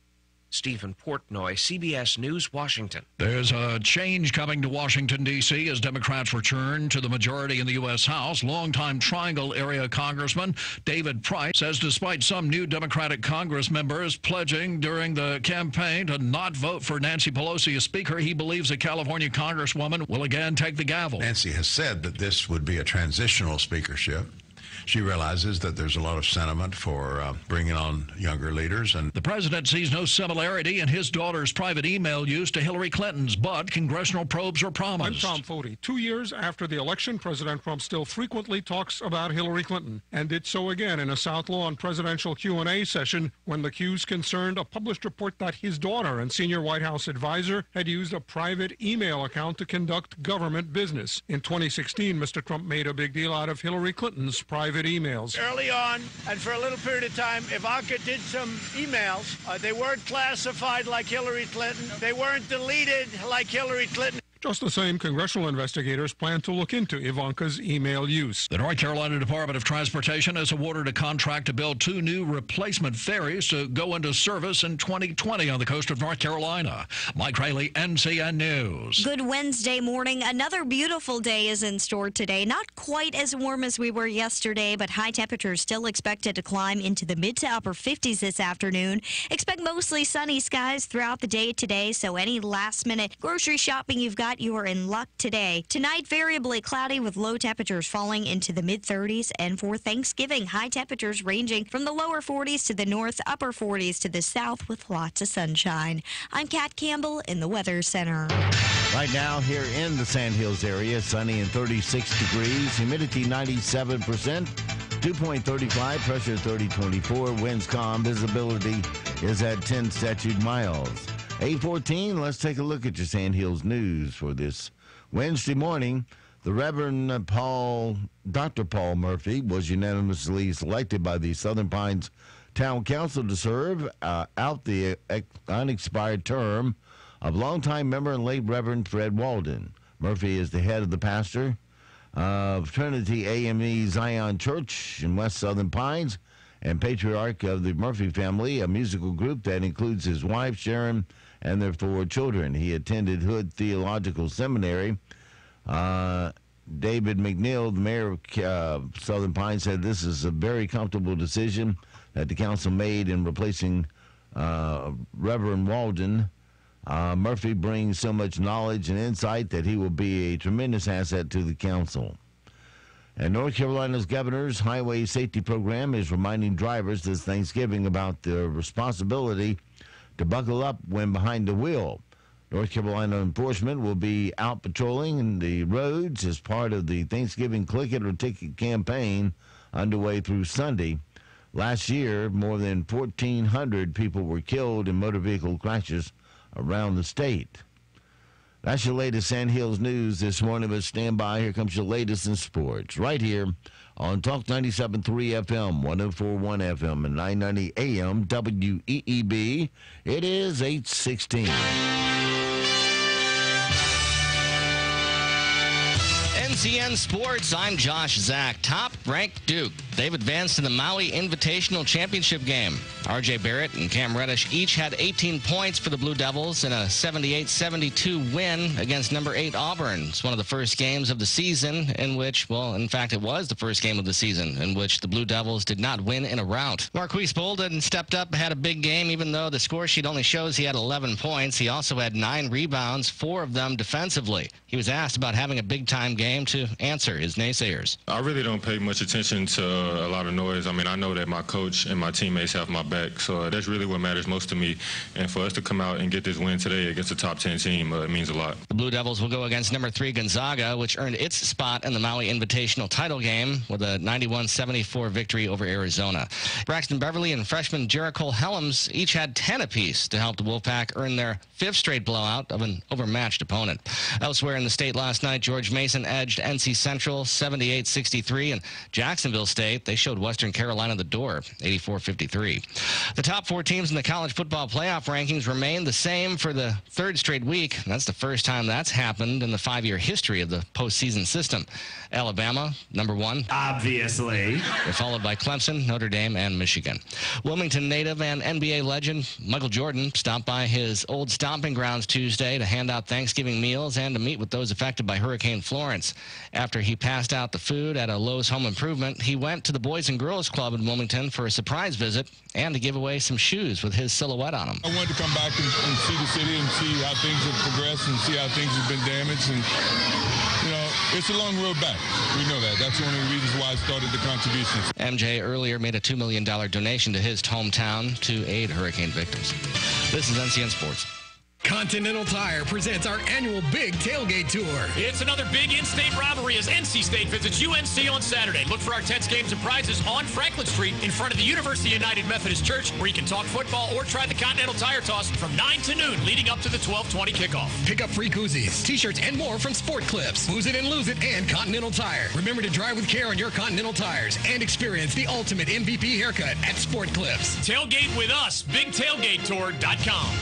Stephen Portnoy, CBS News, Washington. There's a change coming to Washington, D.C. as Democrats return to the majority in the U.S. House. Longtime Triangle area Congressman David Price says despite some new Democratic Congress members pledging during the campaign to not vote for Nancy Pelosi as Speaker, he believes a California Congresswoman will again take the gavel. Nancy has said that this would be a transitional speakership. She realizes that there's a lot of sentiment for bringing on younger leaders. And the president sees no similarity in his daughter's private email use to Hillary Clinton's, but congressional probes are promised. I'm Tom Foti. 2 years after the election, President Trump still frequently talks about Hillary Clinton, and did so again in a South Lawn presidential Q&A session when the Q's concerned a published report that his daughter and senior White House advisor had used a private email account to conduct government business. In 2016, Mr. Trump made a big deal out of Hillary Clinton's private emails. Early on, and for a little period of time, Ivanka did some emails. They weren't classified like Hillary Clinton. They weren't deleted like Hillary Clinton. Just the same, congressional investigators plan to look into Ivanka's email use. The North Carolina Department of Transportation has awarded a contract to build 2 new replacement ferries to go into service in 2020 on the coast of North Carolina. Mike Rayleigh, NCN News. Good Wednesday morning. Another beautiful day is in store today. Not quite as warm as we were yesterday, but high temperatures still expected to climb into the mid to upper 50s this afternoon. Expect mostly sunny skies throughout the day today, so any last-minute grocery shopping you've got, you are in luck today. Tonight, variably cloudy with low temperatures falling into the mid-30s. And for Thanksgiving, high temperatures ranging from the lower 40s to the north, upper 40s to the south with lots of sunshine. I'm Kat Campbell in the Weather Center. Right now, here in the Sand Hills area, sunny and 36 degrees, humidity 97%, 2.35, pressure 30.24, winds calm, visibility is at 10 statute miles. 8:14, let's take a look at your Sand Hills news for this Wednesday morning. The Reverend Dr. Paul Murphy was unanimously selected by the Southern Pines Town Council to serve out the unexpired term of longtime member and late Reverend Fred Walden. Murphy is the head of the pastor of Trinity AME Zion Church in West Southern Pines and patriarch of the Murphy family, a musical group that includes his wife, Sharon, and their 4 children. He attended Hood Theological Seminary. David McNeil, the mayor of Southern Pines, said this is a very comfortable decision that the council made in replacing Reverend Walden. Murphy brings so much knowledge and insight that he will be a tremendous asset to the council. And North Carolina's governor's highway safety program is reminding drivers this Thanksgiving about their responsibility to buckle up when behind the wheel. North Carolina enforcement will be out patrolling the roads as part of the Thanksgiving Click It or Ticket campaign underway through Sunday. Last year, more than 1,400 people were killed in motor vehicle crashes around the state. That's your latest Sand Hills news this morning, but stand by. Here comes your latest in sports right here on Talk 97.3 FM, 104.1 FM, and 990 AM WEEB. It is 8:16. NCN Sports, I'm Josh Zach. Top-ranked Duke. They've advanced to the Maui Invitational Championship game. R.J. Barrett and Cam Reddish each had 18 points for the Blue Devils in a 78-72 win against number 8 Auburn. It's one of the first games of the season in which, well, in fact, it was the first game of the season in which the Blue Devils did not win in a rout. Marquise Bolden stepped up, had a big game, even though the score sheet only shows he had 11 points. He also had 9 rebounds, 4 of them defensively. He was asked about having a big-time game to answer his naysayers. I really don't pay much attention to a lot of noise. I mean, I know that my coach and my teammates have my back, so that's really what matters most to me. And for us to come out and get this win today against a top 10 team, it means a lot. The Blue Devils will go against number 3 Gonzaga, which earned its spot in the Maui Invitational title game with a 91-74 victory over Arizona. Braxton Beverly and freshman Jericho Helms each had 10 apiece to help the Wolfpack earn their 5th straight blowout of an overmatched opponent. Elsewhere in the state last night, George Mason edged edged NC Central 78-63, and Jacksonville State, they showed Western Carolina the door 84-53. The top 4 teams in the college football playoff rankings remain the same for the 3rd straight week. That's the first time that's happened in the 5-year history of the postseason system. Alabama, number 1. Obviously. They're followed by Clemson, Notre Dame, and Michigan. Wilmington native and NBA legend Michael Jordan stopped by his old stomping grounds Tuesday to hand out Thanksgiving meals and to meet with those affected by Hurricane Florence. After he passed out the food at a Lowe's Home Improvement, he went to the Boys and Girls Club in Wilmington for a surprise visit and to give away some shoes with his silhouette on them. I wanted to come back and see the city and see how things have progressed and see how things have been damaged. And, you know, it's a long road back. We know that. That's one of the reasons why I started the contributions. MJ earlier made a $2 million donation to his hometown to aid hurricane victims. This is NCN Sports. Continental Tire presents our annual Big Tailgate Tour. It's another big in-state rivalry as NC State visits UNC on Saturday. Look for our tents, games, and prizes on Franklin Street in front of the University United Methodist Church, where you can talk football or try the Continental Tire Toss from 9 to noon leading up to the 12:20 kickoff. Pick up free koozies, t-shirts, and more from Sport Clips. Lose it and lose it and Continental Tire. Remember to drive with care on your Continental tires and experience the ultimate MVP haircut at Sport Clips. Tailgate with us, BigTailgateTour.com.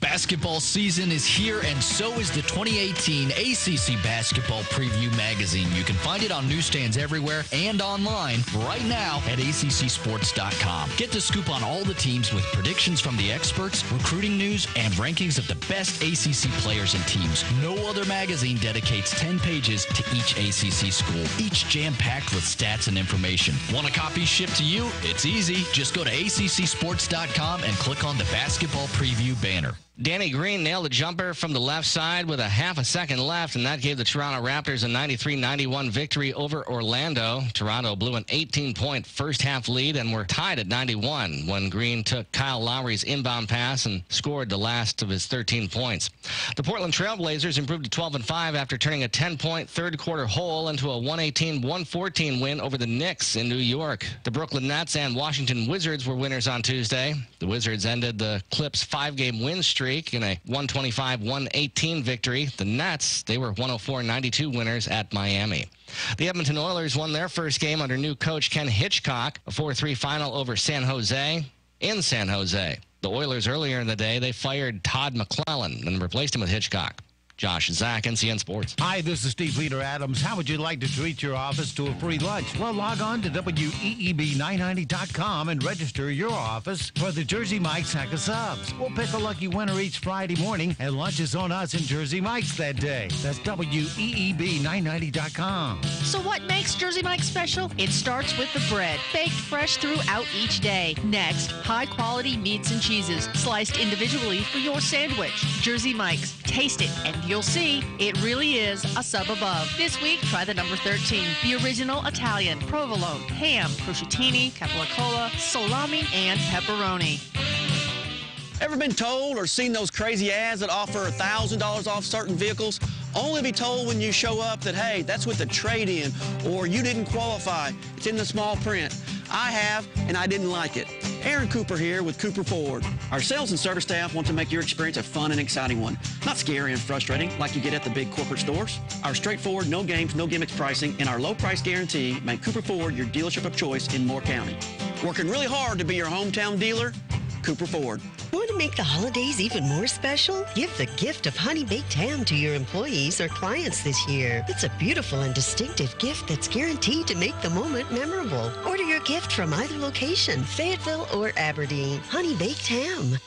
Basketball season is here, and so is the 2018 ACC Basketball Preview Magazine. You can find it on newsstands everywhere and online right now at ACCSports.com. Get the scoop on all the teams with predictions from the experts, recruiting news, and rankings of the best ACC players and teams. No other magazine dedicates 10 pages to each ACC school, each jam-packed with stats and information. Want a copy shipped to you? It's easy. Just go to ACCSports.com and click on the Basketball Preview banner. Danny Green nailed a jumper from the left side with a half a second left, and that gave the Toronto Raptors a 93-91 victory over Orlando. Toronto blew an 18-point first-half lead and were tied at 91 when Green took Kyle Lowry's inbound pass and scored the last of his 13 points. The Portland Trail Blazers improved to 12-5 after turning a 10-point third-quarter hole into a 118-114 win over the Knicks in New York. The Brooklyn Nets and Washington Wizards were winners on Tuesday. The Wizards ended the Clips' 5-game win streak in a 125-118 victory. The Nets, they were 104-92 winners at Miami. The Edmonton Oilers won their first game under new coach Ken Hitchcock, a 4-3 final over San Jose in San Jose. The Oilers earlier in the day, they fired Todd McClellan and replaced him with Hitchcock. Josh Zach, NCN Sports. Hi, this is Steve Leader Adams. How would you like to treat your office to a free lunch? Well, log on to WEEB990.com and register your office for the Jersey Mike's Sack of Subs. We'll pick a lucky winner each Friday morning, and lunch is on us in Jersey Mike's that day. That's WEEB990.com. So what makes Jersey Mike's special? It starts with the bread, baked fresh throughout each day. Next, high-quality meats and cheeses, sliced individually for your sandwich. Jersey Mike's. Taste it, and you'll see it really is a sub above. This week, try the number 13, the original Italian, provolone, ham, prosciutto, capicola, salami, and pepperoni. Ever been told or seen those crazy ads that offer $1,000 off certain vehicles, only to be told when you show up that, hey, that's with the trade-in, or you didn't qualify? It's in the small print. I have, and I didn't like it. Aaron Cooper here with Cooper Ford. Our sales and service staff want to make your experience a fun and exciting one, not scary and frustrating like you get at the big corporate stores. Our straightforward, no games, no gimmicks pricing and our low price guarantee make Cooper Ford your dealership of choice in Moore County. Working really hard to be your hometown dealer, Cooper Ford. Want to make the holidays even more special? Give the gift of honey baked ham to your employees or clients this year. It's a beautiful and distinctive gift that's guaranteed to make the moment memorable. Order your gift from either location, Fayetteville or Aberdeen. Honey baked ham.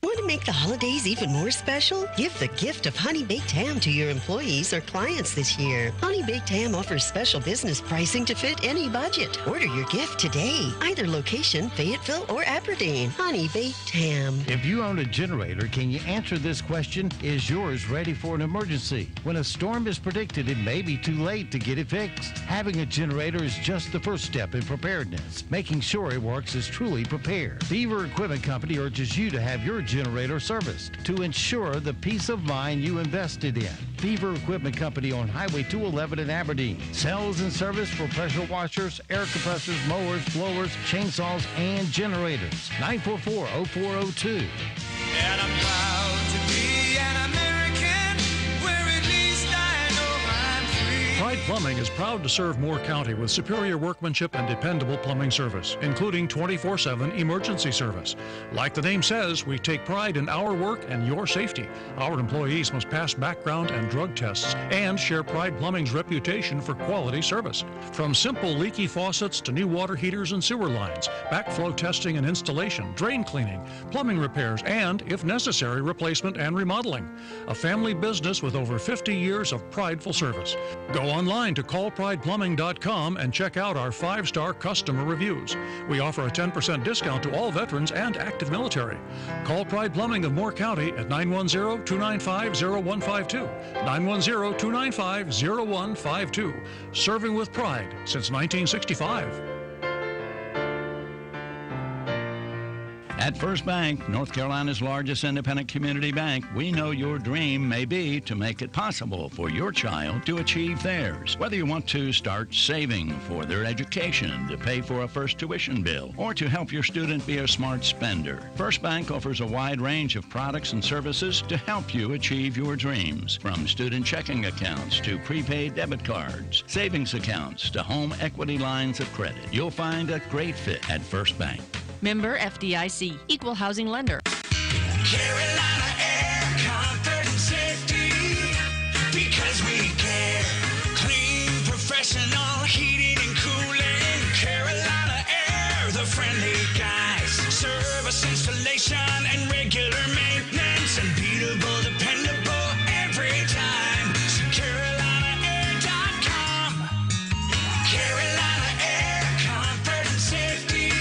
Want to make the holidays even more special? Give the gift of honey baked ham to your employees or clients this year. Honey baked ham offers special business pricing to fit any budget. Order your gift today. Either location, Fayetteville or Aberdeen. Honey baked ham. If you own a generator, can you answer this question? Is yours ready for an emergency? When a storm is predicted, it may be too late to get it fixed. Having a generator is just the first step in preparedness. Making sure it works is truly prepared. Beaver Equipment Company urges you to have your generator serviced to ensure the peace of mind you invested in. Beaver Equipment Company on Highway 211 in Aberdeen. Sales and service for pressure washers, air compressors, mowers, blowers, chainsaws, and generators. 944-0402. And I'm proud to be an American, where at least I know I'm free. Pride Plumbing is proud to serve Moore County with superior workmanship and dependable plumbing service, including 24/7 emergency service. Like the name says, we take pride in our work and your safety. Our employees must pass background and drug tests and share Pride Plumbing's reputation for quality service. From simple leaky faucets to new water heaters and sewer lines, backflow testing and installation, drain cleaning, plumbing repairs, and, if necessary, replacement and remodeling. A family business with over 50 years of prideful service. Go online to callprideplumbing.com and check out our 5-star customer reviews. We offer a 10% discount to all veterans and active military. Call Pride Plumbing of Moore County at 910-295-0152. 910-295-0152. Serving with pride since 1965. At First Bank, North Carolina's largest independent community bank, we know your dream may be to make it possible for your child to achieve theirs. Whether you want to start saving for their education, to pay for a first tuition bill, or to help your student be a smart spender, First Bank offers a wide range of products and services to help you achieve your dreams. From student checking accounts to prepaid debit cards, savings accounts to home equity lines of credit. You'll find a great fit at First Bank. Member FDIC, Equal Housing Lender. Carolina Air, comfort and safety, because we care. Clean, professional, heating and cooling. Carolina Air, the friendly guys. Service, installation, and regular maintenance. Unbeatable, dependable, every time. So CarolinaAir.com. Carolina Air, comfort and safety,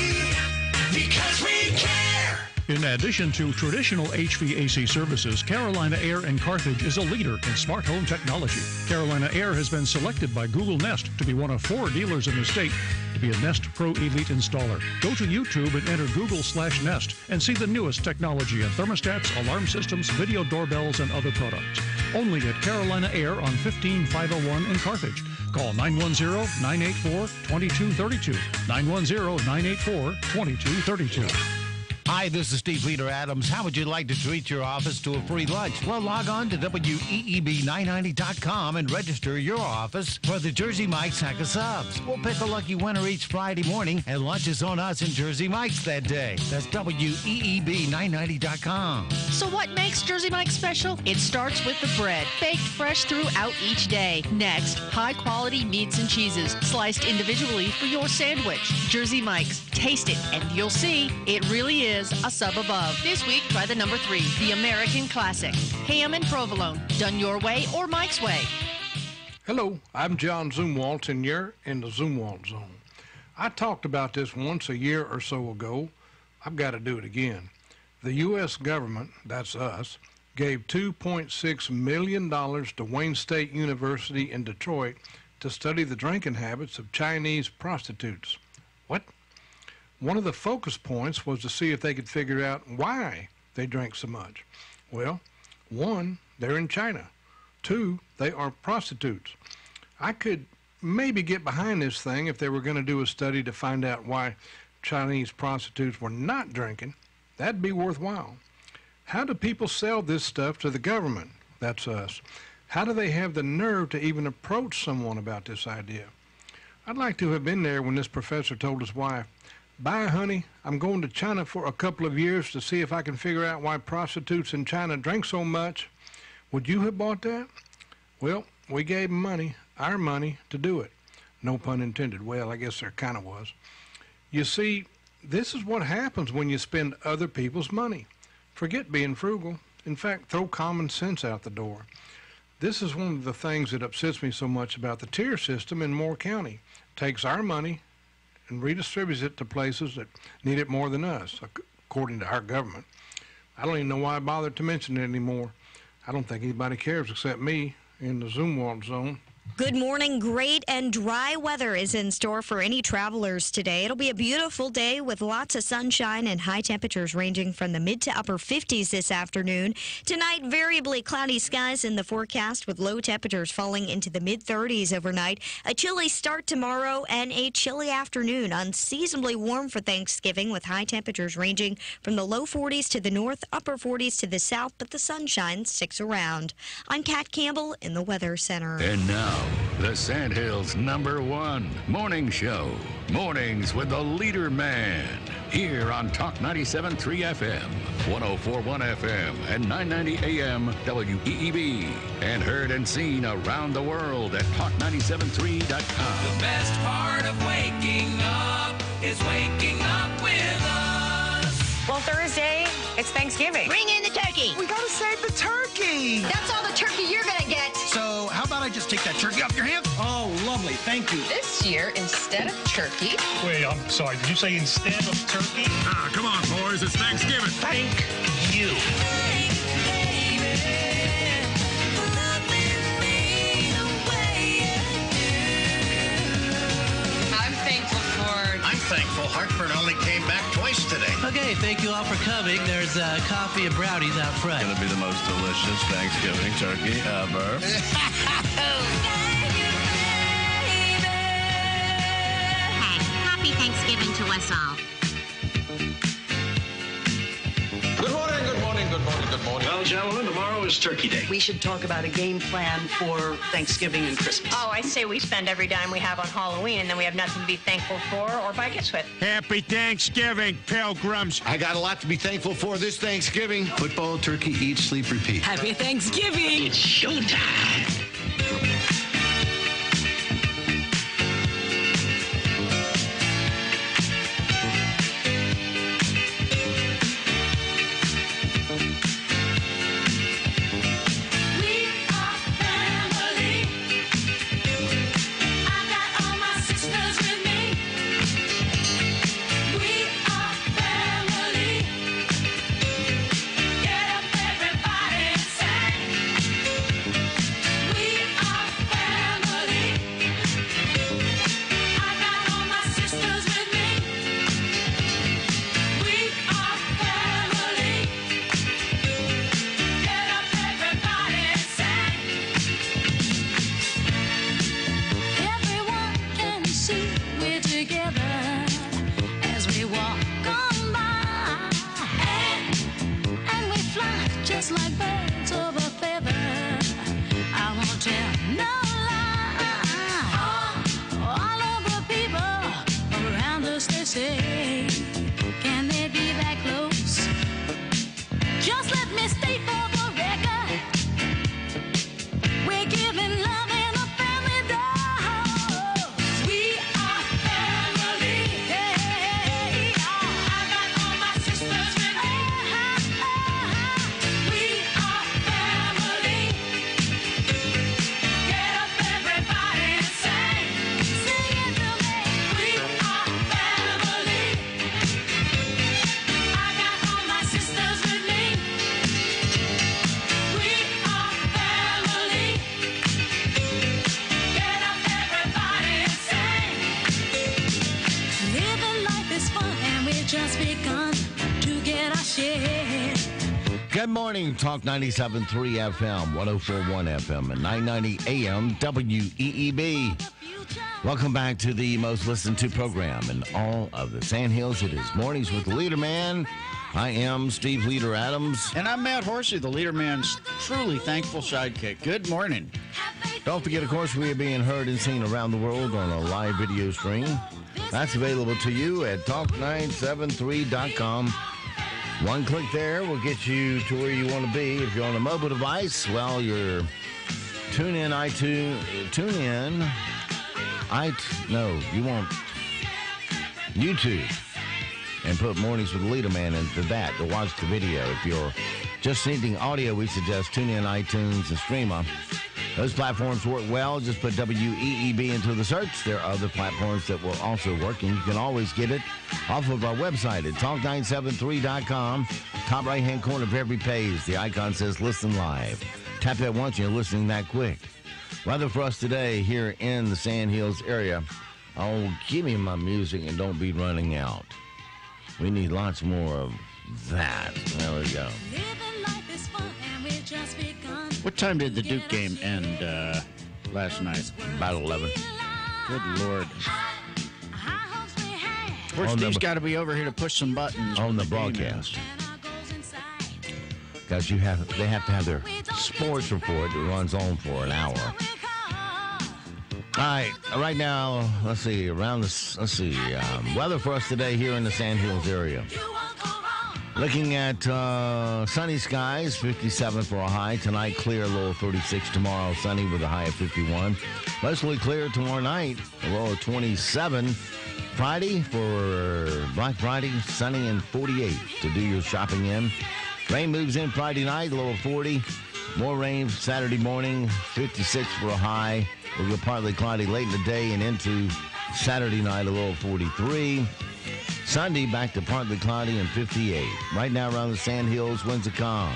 because we care. In addition to traditional HVAC services, Carolina Air in Carthage is a leader in smart home technology. Carolina Air has been selected by Google Nest to be one of 4 dealers in the state to be a Nest Pro Elite installer. Go to YouTube and enter Google/Nest and see the newest technology in thermostats, alarm systems, video doorbells, and other products. Only at Carolina Air on 15501 in Carthage. Call 910-984-2232. 910-984-2232. Hi, this is Steve Leader Adams. How would you like to treat your office to a free lunch? Well, log on to WEEB990.com and register your office for the Jersey Mike's Sack of Subs. We'll pick a lucky winner each Friday morning, and lunch is on us in Jersey Mike's that day. That's WEEB990.com. So what makes Jersey Mike's special? It starts with the bread, baked fresh throughout each day. Next, high-quality meats and cheeses, sliced individually for your sandwich. Jersey Mike's. Taste it, and you'll see it really is a sub above. This week, try the number 3, the American Classic. Ham and provolone, done your way or Mike's way. Hello, I'm John Zumwalt, and you're in the Zumwalt Zone. I talked about this once a year or so ago. I've got to do it again. The U.S. government, that's us, gave $2.6 million to Wayne State University in Detroit to study the drinking habits of Chinese prostitutes. What? One of the focus points was to see if they could figure out why they drank so much. Well, 1, they're in China. 2, they are prostitutes. I could maybe get behind this thing if they were going to do a study to find out why Chinese prostitutes were not drinking. That'd be worthwhile. How do people sell this stuff to the government? That's us. How do they have the nerve to even approach someone about this idea? I'd like to have been there when this professor told his wife, "Bye, honey. I'm going to China for a couple of years to see if I can figure out why prostitutes in China drink so much." Would you have bought that? Well, we gave them money, our money, to do it. No pun intended. Well, I guess there kind of was. You see, this is what happens when you spend other people's money. Forget being frugal. In fact, throw common sense out the door. This is one of the things that upsets me so much about the tier system in Moore County. Takes our money and redistributes it to places that need it more than us, according to our government. I don't even know why I bothered to mention it anymore. I don't think anybody cares except me in the Zumwalt Zone. Good morning. Great and dry weather is in store for any travelers today. It'll be a beautiful day with lots of sunshine and high temperatures ranging from the mid to upper 50s this afternoon. Tonight, variably cloudy skies in the forecast with low temperatures falling into the mid-30s overnight. A chilly start tomorrow and a chilly afternoon. Unseasonably warm for Thanksgiving with high temperatures ranging from the low 40s to the north, upper 40s to the south, but the sunshine sticks around. I'm Kat Campbell in the Weather Center. And now, Now, the Sandhills' #1 morning show. Mornings with the Leader Man. Here on Talk 97.3 FM, 104.1 FM, and 990 AM WEEB. And heard and seen around the world at talk973.com. The best part of waking up is waking up with us. Well, Thursday, it's Thanksgiving. Bring in the turkey. We gotta save the turkey. That's all the turkey you're gonna get. So how about I just take that turkey off your hands? Oh, lovely. Thank you. This year, instead of turkey... Wait, I'm sorry. Did you say instead of turkey? Ah, come on, boys. It's Thanksgiving. Thank you. I'm thankful Hartford only came back twice today. Okay, thank you all for coming. There's coffee and brownies out front. It's going to be the most delicious Thanksgiving turkey ever. Happy Thanksgiving to us all. Good morning, good morning, good morning, good morning. Well, gentlemen, tomorrow is Turkey Day. We should talk about a game plan for Thanksgiving and Christmas. Oh, I say we spend every dime we have on Halloween, and then we have nothing to be thankful for or buy gifts with. Happy Thanksgiving, pilgrims. I got a lot to be thankful for this Thanksgiving. Football, turkey, eat, sleep, repeat. Happy Thanksgiving. It's showtime. Good morning, Talk 97.3 FM, 104.1 FM, and 990 AM WEEB. Welcome back to the most listened to program in all of the Sandhills. It is Mornings with the Leader Man. I am Steve Leader Adams. And I'm Matt Horsey, the Leader Man's truly thankful sidekick. Good morning. Don't forget, of course, we are being heard and seen around the world on a live video stream. That's available to you at talk973.com. One click there will get you to where you want to be. If you're on a mobile device, well, you're you want YouTube and put Mornings with the Leader Man into that to watch the video. If you're just needing audio, we suggest TuneIn, iTunes, and Streamer. Those platforms work well. Just put WEEB into the search. There are other platforms that will also work, and you can always get it off of our website at talk973.com. Top right-hand corner of every page, the icon says Listen Live. Tap that once, and you're listening that quick. Weather for us today here in the Sandhills area. Oh, give me my music and don't be running out. We need lots more of that. There we go. What time did the Duke game end last night? About 11. Good Lord. Poor Steve's got to be over here to push some buttons on the broadcast. Because they have to have their sports report that runs on for an hour. All right, right now, let's see, weather for us today here in the Sand Hills area. Looking at sunny skies, 57 for a high. Tonight, clear, low of 36. Tomorrow, sunny with a high of 51. Mostly clear tomorrow night, a low of 27. Friday for Black Friday, sunny and 48 to do your shopping in. Rain moves in Friday night, low of 40. More rain Saturday morning, 56 for a high. We'll get partly cloudy late in the day and into Saturday night, a low of 43. Sunday, back to partly cloudy and 58. Right now around the Sand Hills, winds are calm.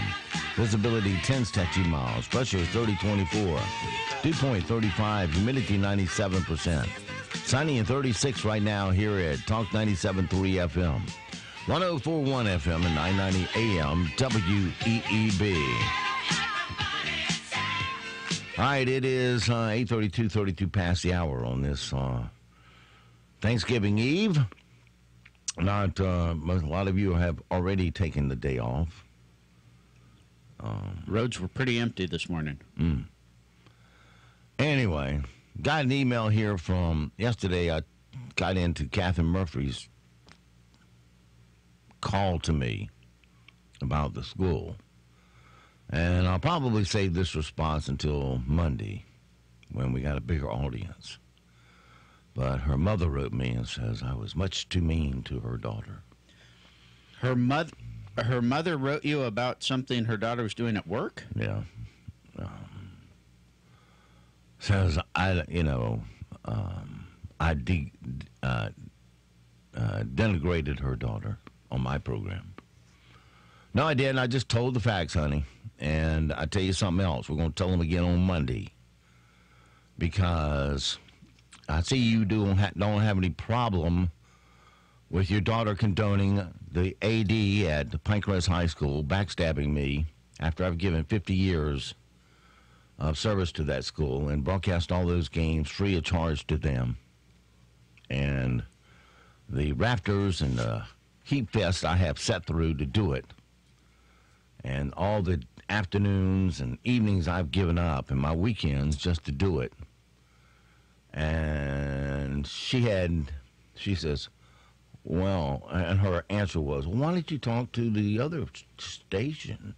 Visibility 10 statute miles. Pressure 3024. Dew point 35. Humidity 97%. Sunny and 36 right now here at Talk 97.3 FM. 104.1 FM and 990 AM WEEB. All right, it is 8:32 past the hour on this Thanksgiving Eve. A lot of you have already taken the day off. Roads were pretty empty this morning. Anyway, got an email here from yesterday. I got into Catherine Murphy's call to me about the school. And I'll probably save this response until Monday when we got a bigger audience. But her mother wrote me and says I was much too mean to her daughter. Her mother wrote you about something her daughter was doing at work? Yeah. Says I denigrated her daughter on my program. No, I didn't. I just told the facts, honey. And I tell you something else. We're going to tell them again on Monday. Because I see you don't have any problem with your daughter condoning the AD at Pinecrest High School backstabbing me after I've given 50 years of service to that school and broadcast all those games free of charge to them. And the rafters and the heat fest I have set through to do it. And all the afternoons and evenings I've given up and my weekends just to do it. And she says, well, and her answer was, well, why didn't you talk to the other station?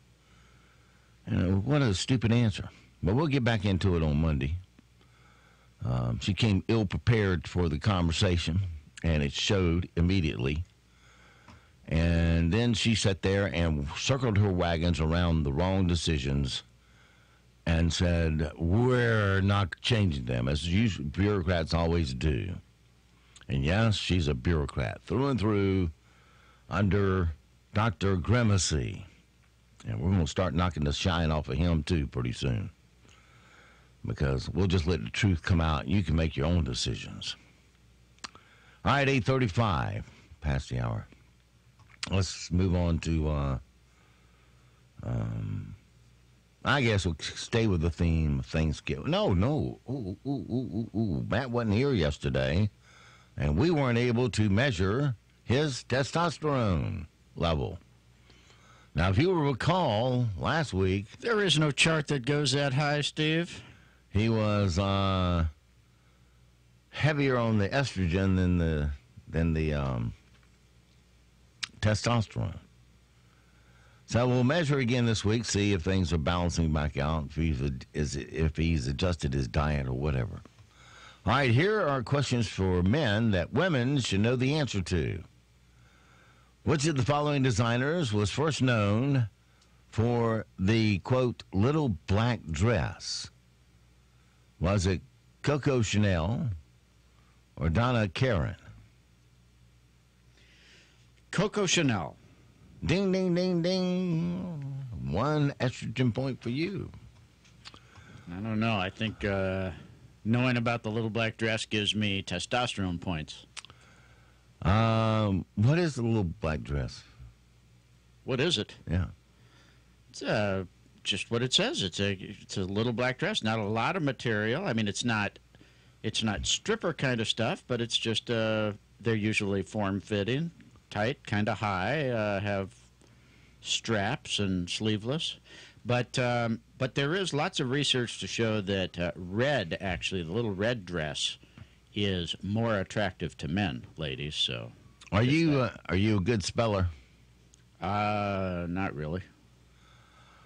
And what a stupid answer. But we'll get back into it on Monday. She came ill-prepared for the conversation, and it showed immediately. And then she sat there and circled her wagons around the wrong decisions and said, we're not changing them, as usually bureaucrats always do. And yes, she's a bureaucrat through and through under Dr. Grimacy. And we're going to start knocking the shine off of him, too, pretty soon. Because we'll just let the truth come out and you can make your own decisions. All right, 8:35 past the hour. Let's move on to, I guess we'll stay with the theme of Thanksgiving. No. Matt wasn't here yesterday, and we weren't able to measure his testosterone level. Now, if you will recall, last week... There is no chart that goes that high, Steve. He was heavier on the estrogen than the testosterone. So we'll measure again this week, see if things are balancing back out, if he's adjusted his diet or whatever. All right, here are questions for men that women should know the answer to. Which of the following designers was first known for the, quote, little black dress? Was it Coco Chanel or Donna Karan? Coco Chanel. Ding, ding, ding, ding. One estrogen point for you. I don't know. I think knowing about the little black dress gives me testosterone points. What is the little black dress? What is it? Yeah. It's just what it says. It's a little black dress. Not a lot of material. I mean, it's not stripper kind of stuff, but it's just they're usually form-fitting, tight, kind of high, have straps and sleeveless. But there is lots of research to show that red, actually, the little red dress, is more attractive to men, ladies. So, are you a good speller? Not really.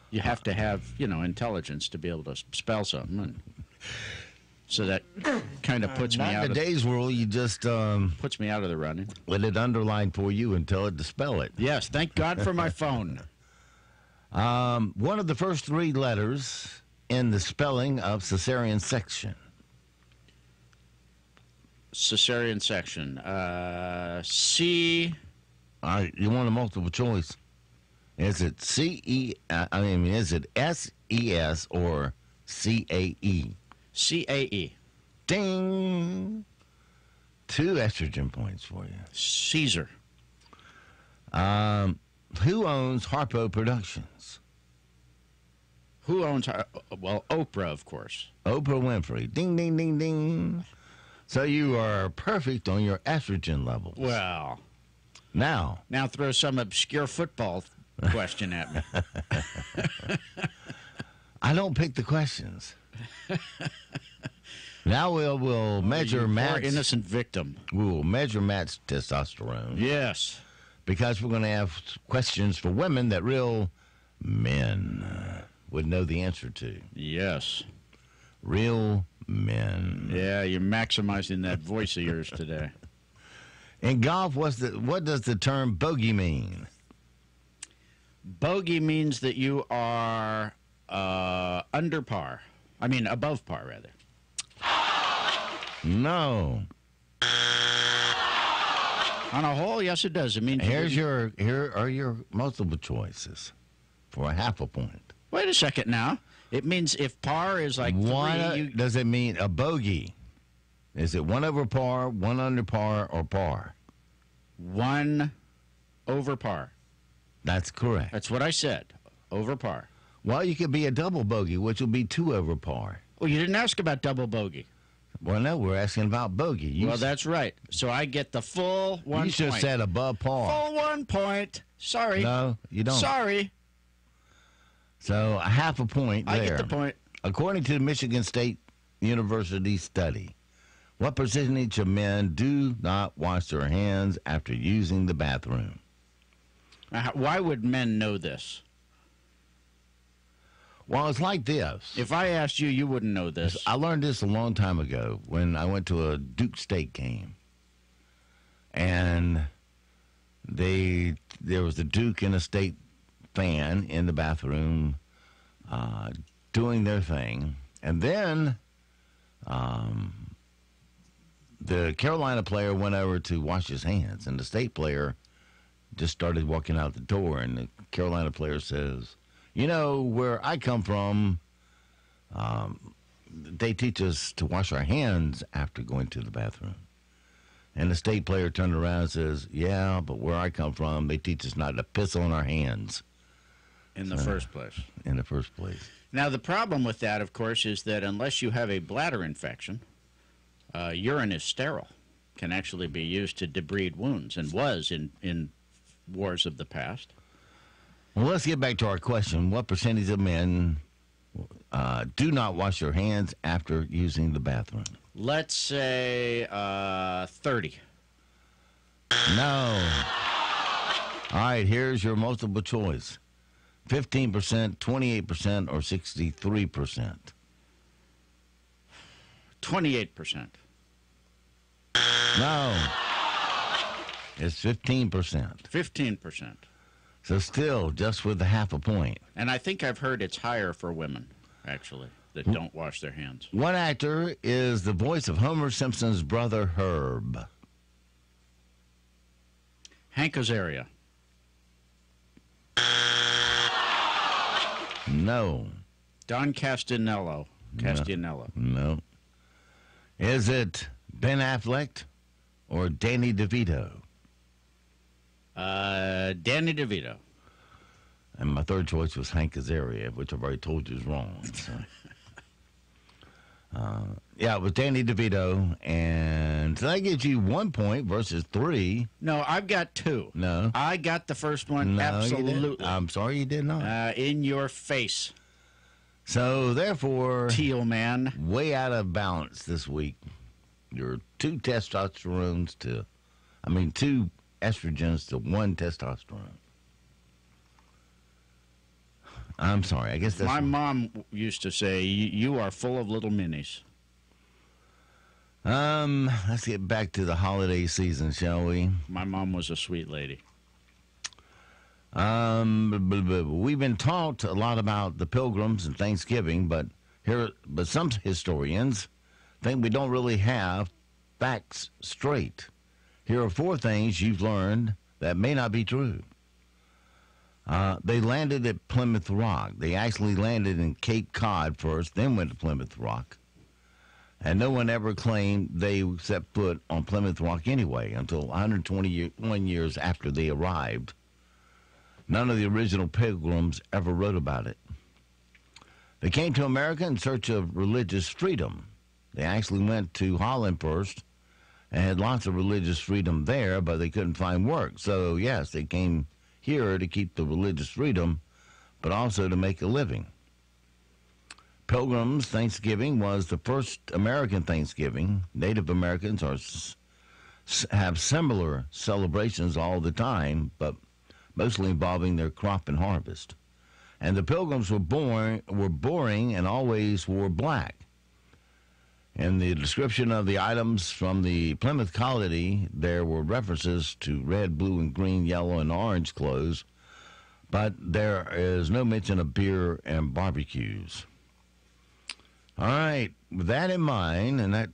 You have to have, intelligence to be able to spell something, and so that kind of puts me out. In today's world, you just puts me out of the running. Let it underline for you and tell it to spell it. Yes, thank God for my phone. One of the first three letters in the spelling of cesarean section. Cesarean section. C. All right, you want a multiple choice? Is it is it S-E-S or C-A-E? C-A-E. Ding! 2 estrogen points for you. Caesar. Who owns Harpo Productions? Who owns well, Oprah, of course. Oprah Winfrey. Ding, ding, ding, ding. So you are perfect on your estrogen levels. Well. Now throw some obscure football question at me. I don't pick the questions. Now we'll measure Matt's... Poor innocent victim. We will measure Matt's testosterone. Yes. Because we're going to have questions for women that real men would know the answer to. Yes. Real men. Yeah, you're maximizing that voice of yours today. In golf, what does the term bogey mean? Bogey means that you are under par. I mean, above par, rather. No. On a hole, yes, it does. It means here are your multiple choices for a half a point. Wait a second now. It means if par is like three, does it mean a bogey? Is it 1 over par, 1 under par, or par? 1 over par. That's correct. That's what I said. Over par. Well, you could be a double bogey, which will be 2 over par. Well, you didn't ask about double bogey. Well, no, we're asking about bogey. Well, that's right. So I get the full 1 point. You just said above par. Full 1 point. Sorry. No, you don't. Sorry. So a half a point there. I get the point. According to the Michigan State University study, what percentage of men do not wash their hands after using the bathroom? Why would men know this? Well, it's like this. If I asked you, you wouldn't know this. I learned this a long time ago when I went to a Duke State game. And there was a Duke and a State fan in the bathroom doing their thing. And then the Carolina player went over to wash his hands, and the State player just started walking out the door, and the Carolina player says, you know, where I come from, they teach us to wash our hands after going to the bathroom. And the State player turned around and says, yeah, but where I come from, they teach us not to piss on our hands. In the first place. In the first place. Now, the problem with that, of course, is that unless you have a bladder infection, urine is sterile, can actually be used to debride wounds, and was in wars of the past. Well, let's get back to our question. What percentage of men do not wash their hands after using the bathroom? Let's say 30. No. All right, here's your multiple choice. 15%, 28%, or 63%? 28%. No. It's 15%. 15%. So still, just with a half a point. And I think I've heard it's higher for women, actually, that don't wash their hands. What actor is the voice of Homer Simpson's brother, Herb? Hank Azaria. No. Don Castianello. No. Is it Ben Affleck or Danny DeVito? Danny DeVito. And my third choice was Hank Azaria, which I've already told you is wrong. So. Yeah, it was Danny DeVito, and so that gives you 1 point versus 3. No, I've got 2. No. I got the first one, No, absolutely. you didn't. I'm sorry you did not. In your face. So, therefore, Teal man, way out of balance this week. You're 2 estrogens to 1 testosterone. I'm sorry. I guess that's... My mom used to say, you are full of little minis. Let's get back to the holiday season, shall we? My mom was a sweet lady. We've been taught a lot about the Pilgrims and Thanksgiving, but some historians think we don't really have facts straight. Here are 4 things you've learned that may not be true. They landed at Plymouth Rock. They actually landed in Cape Cod first, then went to Plymouth Rock. And no one ever claimed they set foot on Plymouth Rock anyway until 121 years after they arrived. None of the original Pilgrims ever wrote about it. They came to America in search of religious freedom. They actually went to Holland first and had lots of religious freedom there, but they couldn't find work. So, yes, they came here to keep the religious freedom, but also to make a living. Pilgrims' Thanksgiving was the first American Thanksgiving. Native Americans have similar celebrations all the time, but mostly involving their crop and harvest. And the Pilgrims were boring and always wore black. In the description of the items from the Plymouth colony, there were references to red, blue, and green, yellow, and orange clothes, but there is no mention of beer and barbecues. All right, with that in mind and that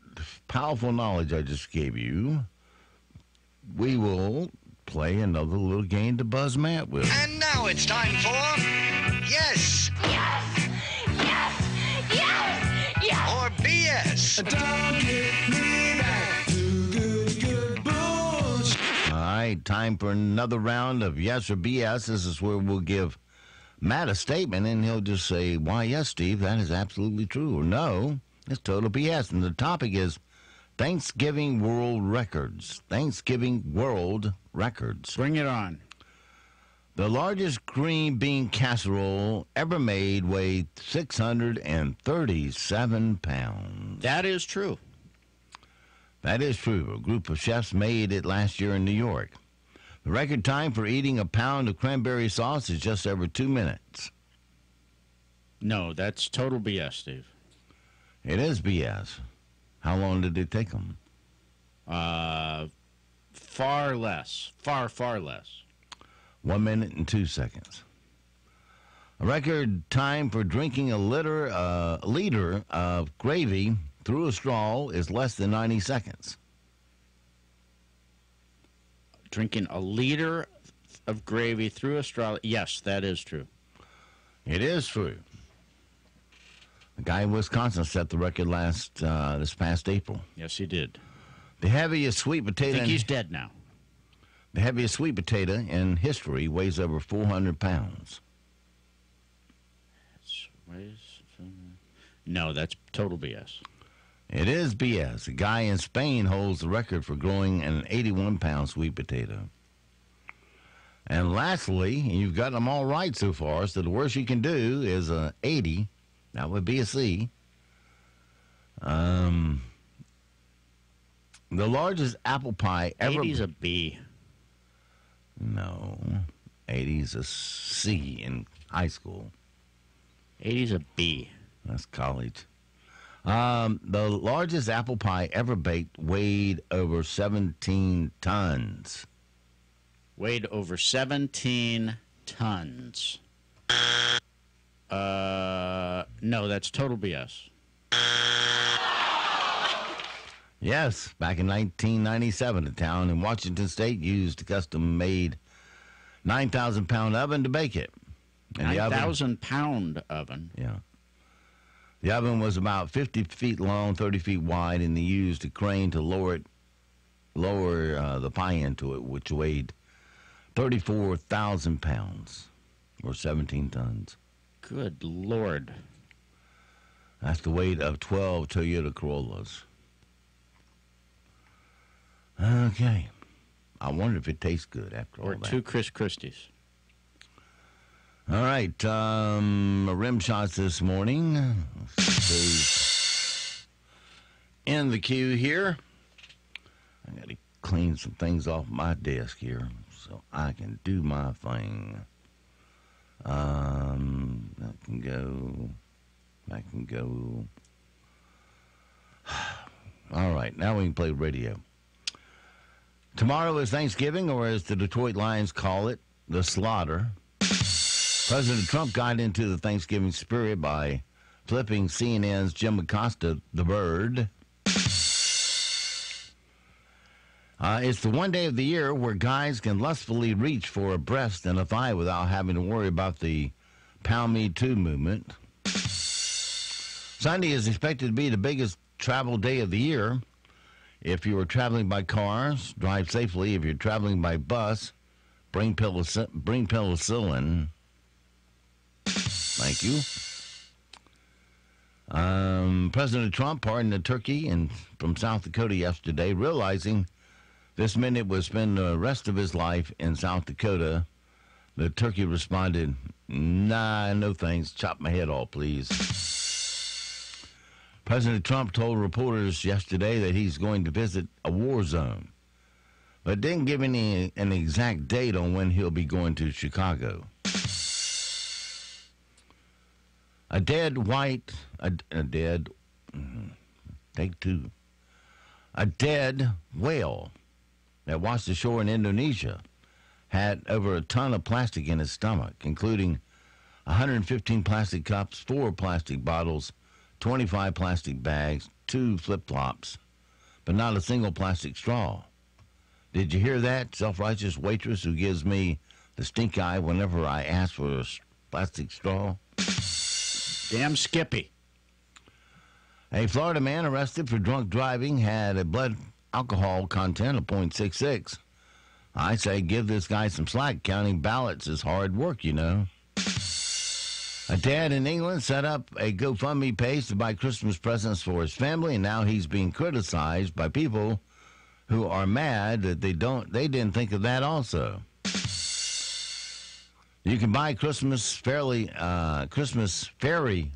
powerful knowledge I just gave you, we will play another little game to buzz Matt with. And now it's time for Yes! Yes! Yes! Yes! Yes! Or BS. Don't get me back to good bullshit. All right, time for another round of Yes or BS. This is where we'll give Matt a statement, and he'll just say, why, yes, Steve, that is absolutely true, or no, it's total BS. And the topic is Thanksgiving World Records. Thanksgiving World Records. Bring it on. The largest green bean casserole ever made weighed 637 pounds. That is true. That is true. A group of chefs made it last year in New York. The record time for eating a pound of cranberry sauce is just over 2 minutes. No, that's total BS, Steve. It is BS. How long did it take them? Far less. Far less. 1 minute and 2 seconds. A record time for drinking a liter of gravy through a straw is less than 90 seconds. Drinking a liter of gravy through a straw. Yes, that is true. It is true. The guy in Wisconsin set the record this past April. Yes, he did. The heaviest sweet potato... I think he's dead now. The heaviest sweet potato in history weighs over 400 pounds. No, that's total BS. It is BS. A guy in Spain holds the record for growing an 81-pound sweet potato. And lastly, you've got them all right so far, so the worst you can do is a 80. That would be a C. The largest apple pie ever... 80's a B. No. 80's a C in high school. 80's a B. That's college. The largest apple pie ever baked weighed over 17 tons. Weighed over 17 tons. No, that's total BS. Yes, back in 1997, a town in Washington State used a custom-made 9,000-pound oven to bake it. 9,000-pound oven? Yeah. The oven was about 50 feet long, 30 feet wide, and they used a crane to lower the pie into it, which weighed 34,000 pounds, or 17 tons. Good Lord. That's the weight of 12 Toyota Corollas. Okay. I wonder if it tastes good after all that. Or 2 Chris Christies. All right. Rim shots this morning. In the queue here. I got to clean some things off my desk here so I can do my thing. That can go. That can go. All right. Now we can play radio. Tomorrow is Thanksgiving, or as the Detroit Lions call it, the slaughter. President Trump got into the Thanksgiving spirit by flipping CNN's Jim Acosta the bird. It's the one day of the year where guys can lustfully reach for a breast and a thigh without having to worry about the Pound Me Too movement. Sunday is expected to be the biggest travel day of the year. If you are traveling by car, drive safely. If you're traveling by bus, bring penicillin. Thank you. President Trump pardoned a turkey from South Dakota yesterday, realizing this meant it would spend the rest of his life in South Dakota. The turkey responded, "Nah, no thanks. Chop my head off, please." President Trump told reporters yesterday that he's going to visit a war zone, but didn't give an exact date on when he'll be going to Chicago. A dead whale that washed ashore in Indonesia had over a ton of plastic in his stomach, including 115 plastic cups, 4 plastic bottles, 25 plastic bags, 2 flip-flops, but not a single plastic straw. Did you hear that, self-righteous waitress who gives me the stink eye whenever I ask for a plastic straw? Damn Skippy. A Florida man arrested for drunk driving had a blood alcohol content of 0.66. I say give this guy some slack. Counting ballots is hard work, you know. A dad in England set up a GoFundMe page to buy Christmas presents for his family, and now he's being criticized by people who are mad that they didn't think of that also. You can buy Christmas fairy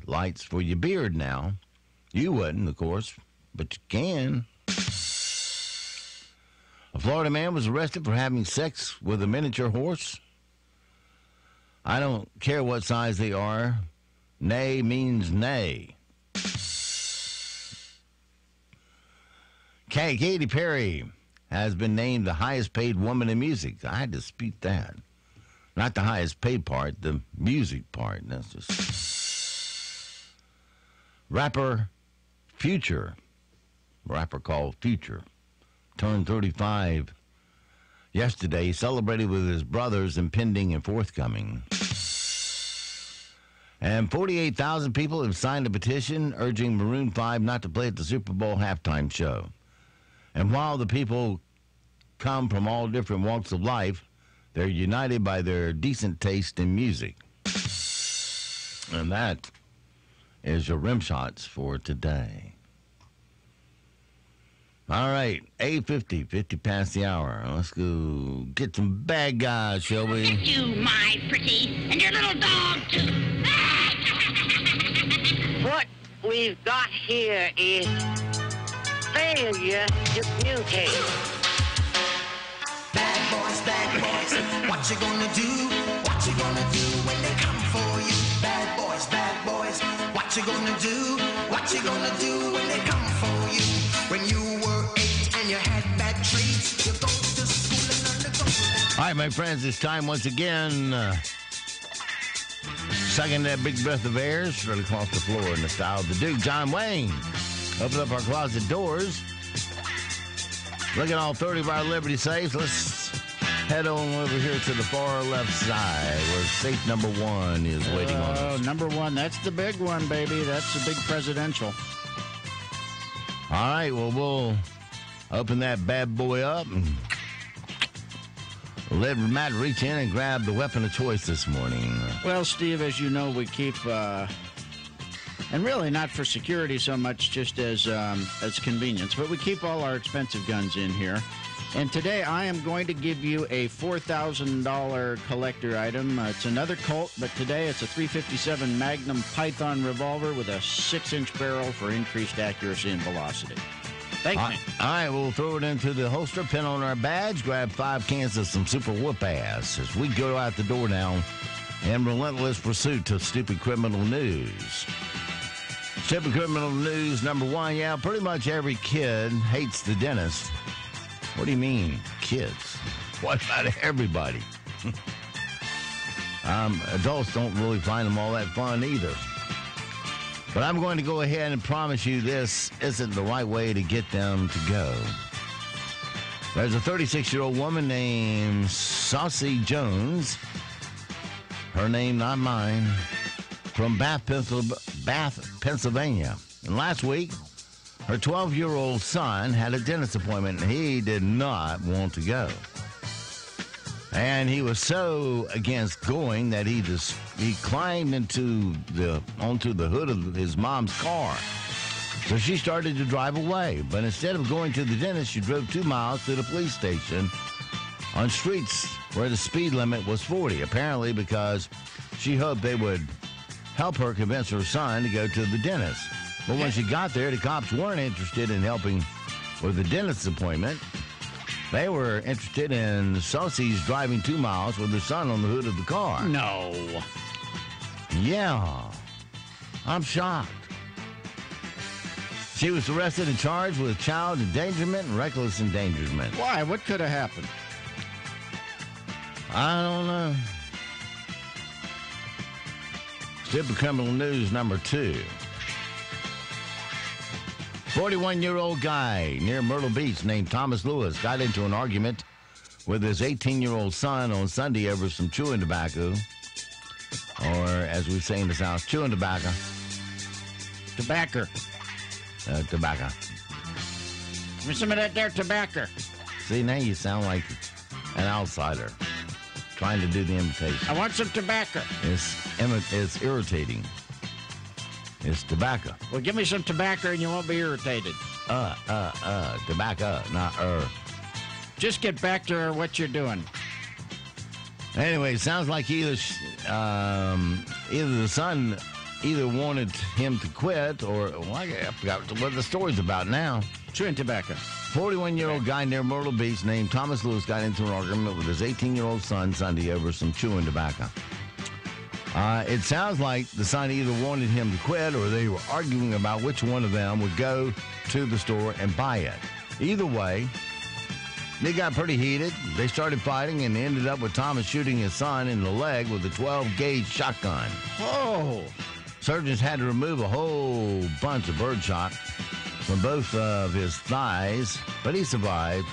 lights for your beard now. You wouldn't, of course, but you can. A Florida man was arrested for having sex with a miniature horse. I don't care what size they are. Nay means nay. Katy Perry has been named the highest paid woman in music. I dispute that. Not the highest paid part, the music part. That's just... Rapper called Future, turned 35 yesterday. He celebrated with his brothers impending and forthcoming. And 48,000 people have signed a petition urging Maroon 5 not to play at the Super Bowl halftime show. And while the people come from all different walks of life, they're united by their decent taste in music. And that is your rim shots for today. All right, 8:50, 50 past the hour. Let's go get some bad guys, shall we? You, my pretty, and your little dog, too. What we've got here is failure to communicate. Bad boys, what you gonna do? What you gonna do when they come for you? Bad boys, what you gonna do? What you gonna do when they come for you? When you were 8 and you had bad traits, you go to school and learn to go. All right, my friends, it's time once again. Sucking that big breath of air straight across the floor in the style of the Duke, John Wayne. Open up our closet doors. Look at all 30 of our Liberty safes. Let's head on over here to the far left side where safe number 1 is waiting on us. Oh, number 1. That's the big one, baby. That's the big presidential. All right, well, we'll open that bad boy up and let Matt reach in and grab the weapon of choice this morning. Well, Steve, as you know, we keep And really not for security so much, just as convenience. But we keep all our expensive guns in here. And today I am going to give you a $4,000 collector item. It's another Colt, but today it's a .357 Magnum Python revolver with a 6-inch barrel for increased accuracy and velocity. Thank me. All right, we'll throw it into the holster, pin on our badge, grab 5 cans of some super whoop ass as we go out the door now in relentless pursuit to stupid criminal news. Stupid criminal news number 1. Yeah, pretty much every kid hates the dentist. What do you mean, kids? What about everybody? Adults don't really find them all that fun either. But I'm going to go ahead and promise you this isn't the right way to get them to go. There's a 36-year-old woman named Saucy Jones. Her name, not mine. From Bath, Pennsylvania. And last week, her 12-year-old son had a dentist appointment, and he did not want to go. And he was so against going that he climbed onto the hood of his mom's car. So she started to drive away. But instead of going to the dentist, she drove 2 miles to the police station on streets where the speed limit was 40, apparently because she hoped they would help her convince her son to go to the dentist. But when she got there, the cops weren't interested in helping with the dentist's appointment. They were interested in Saucy's driving 2 miles with her son on the hood of the car. No. Yeah. I'm shocked. She was arrested and charged with child endangerment and reckless endangerment. Why? What could have happened? I don't know. Stupid criminal news number 2. 41-year-old guy near Myrtle Beach named Thomas Lewis got into an argument with his 18-year-old son on Sunday over some chewing tobacco, or as we say in the South, chewing tobacco. Tobacco. Tobacco. Give me some of that there tobacco. See, now you sound like an outsider trying to do the imitation. I want some tobacco. It's irritating. It's tobacco. Well, give me some tobacco and you won't be irritated. Tobacco, not Just get back to what you're doing. Anyway, it sounds like either the son wanted him to quit or, well, I forgot what the story's about now. Chewing tobacco. 41-year-old guy near Myrtle Beach named Thomas Lewis got into an argument with his 18-year-old son Sunday over some chewing tobacco. It sounds like the son either wanted him to quit or they were arguing about which one of them would go to the store and buy it. Either way, they got pretty heated. They started fighting and ended up with Thomas shooting his son in the leg with a 12-gauge shotgun. Oh! Surgeons had to remove a whole bunch of birdshot from both of his thighs, but he survived.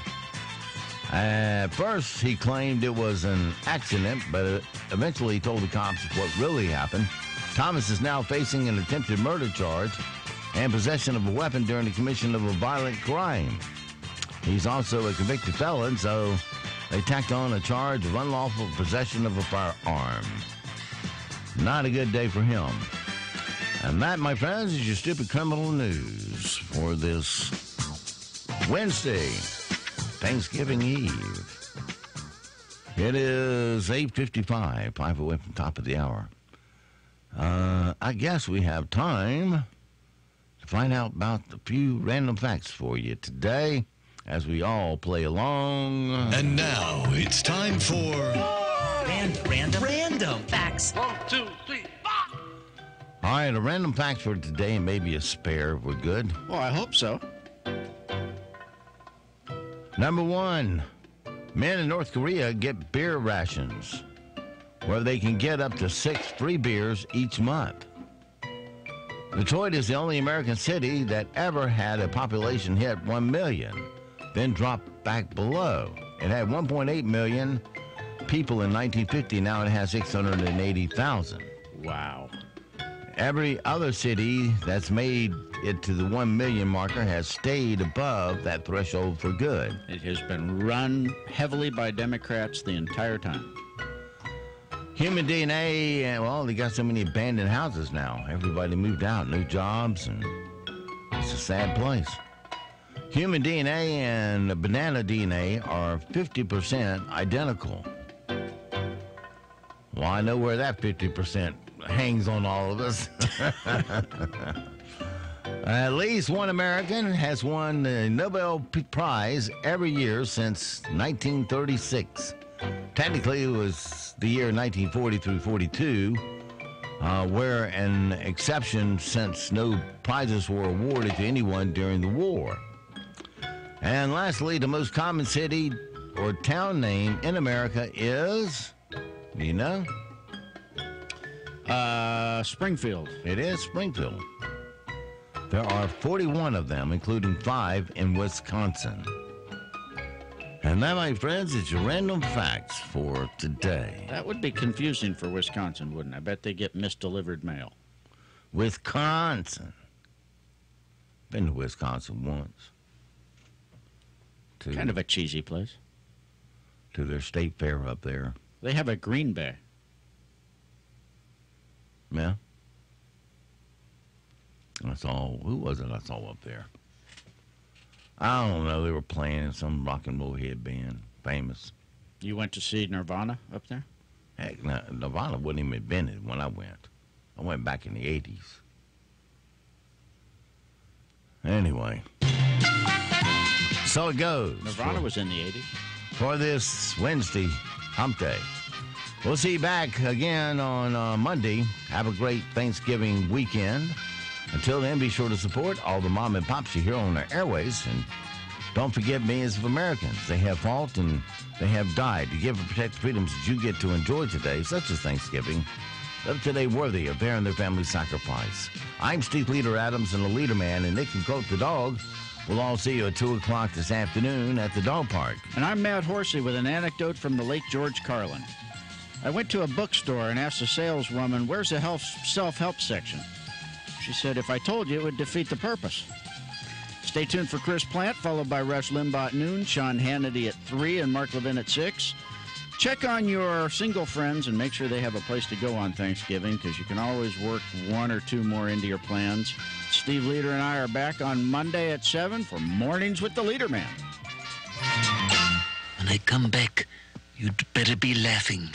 At first, he claimed it was an accident, but eventually he told the cops what really happened. Thomas is now facing an attempted murder charge and possession of a weapon during the commission of a violent crime. He's also a convicted felon, so they tacked on a charge of unlawful possession of a firearm. Not a good day for him. And that, my friends, is your stupid criminal news for this Wednesday, Thanksgiving Eve. It is 8:55, 5 away from top of the hour. I guess we have time to find out about a few random facts for you today as we all play along. And now it's time for Random facts. 1, 2, 3, 4. All right, a random fact for today and maybe a spare if we're good. Well, I hope so. Number 1, men in North Korea get beer rations where they can get up to 6 free beers each month. Detroit is the only American city that ever had a population hit 1 million, then dropped back below. It had 1.8 million people in 1950. Now it has 680,000. Wow. Every other city that's made it to the 1 million marker has stayed above that threshold for good. It has been run heavily by Democrats the entire time. Human DNA, well, they got so many abandoned houses now. Everybody moved out, new jobs, and it's a sad place. Human DNA and banana DNA are 50% identical. Well, I know where that 50% hangs on all of us. At least one American has won the Nobel Prize every year since 1936. Technically, it was the year 1940 through 42, where an exception since no prizes were awarded to anyone during the war. And lastly, the most common city or town name in America is, do you know? Springfield. It is Springfield. There are 41 of them, including 5 in Wisconsin. And that, my friends, is your random facts for today. That would be confusing for Wisconsin, wouldn't it? I bet they get misdelivered mail. Wisconsin. Been to Wisconsin once. Kind of a cheesy place. To their state fair up there. They have a Green Bay. Yeah. That's all. Who was it I saw up there? I don't know. They were playing some rock and roll head band, famous. You went to see Nirvana up there? Heck, Nirvana wasn't even invented when I went. I went back in the 80s. Anyway. So it goes. Nirvana was in the 80s. For this Wednesday, hump day. We'll see you back again on Monday. Have a great Thanksgiving weekend. Until then, be sure to support all the mom and pops you hear on our airways. And don't forget millions of Americans. They have fought and they have died to give and protect the freedoms that you get to enjoy today, such as Thanksgiving. Live today worthy of their and their family's sacrifice. I'm Steve Leader Adams and the Leader Man, and Nick and Colt the dog. We'll all see you at 2 o'clock this afternoon at the dog park. And I'm Matt Horsey with an anecdote from the late George Carlin. I went to a bookstore and asked the saleswoman, where's the self-help section? She said, if I told you, it would defeat the purpose. Stay tuned for Chris Plant, followed by Rush Limbaugh at noon, Sean Hannity at 3, and Mark Levin at 6. Check on your single friends and make sure they have a place to go on Thanksgiving, because you can always work 1 or 2 more into your plans. Steve Leader and I are back on Monday at 7 for Mornings with the Leader Man. When I come back, you'd better be laughing.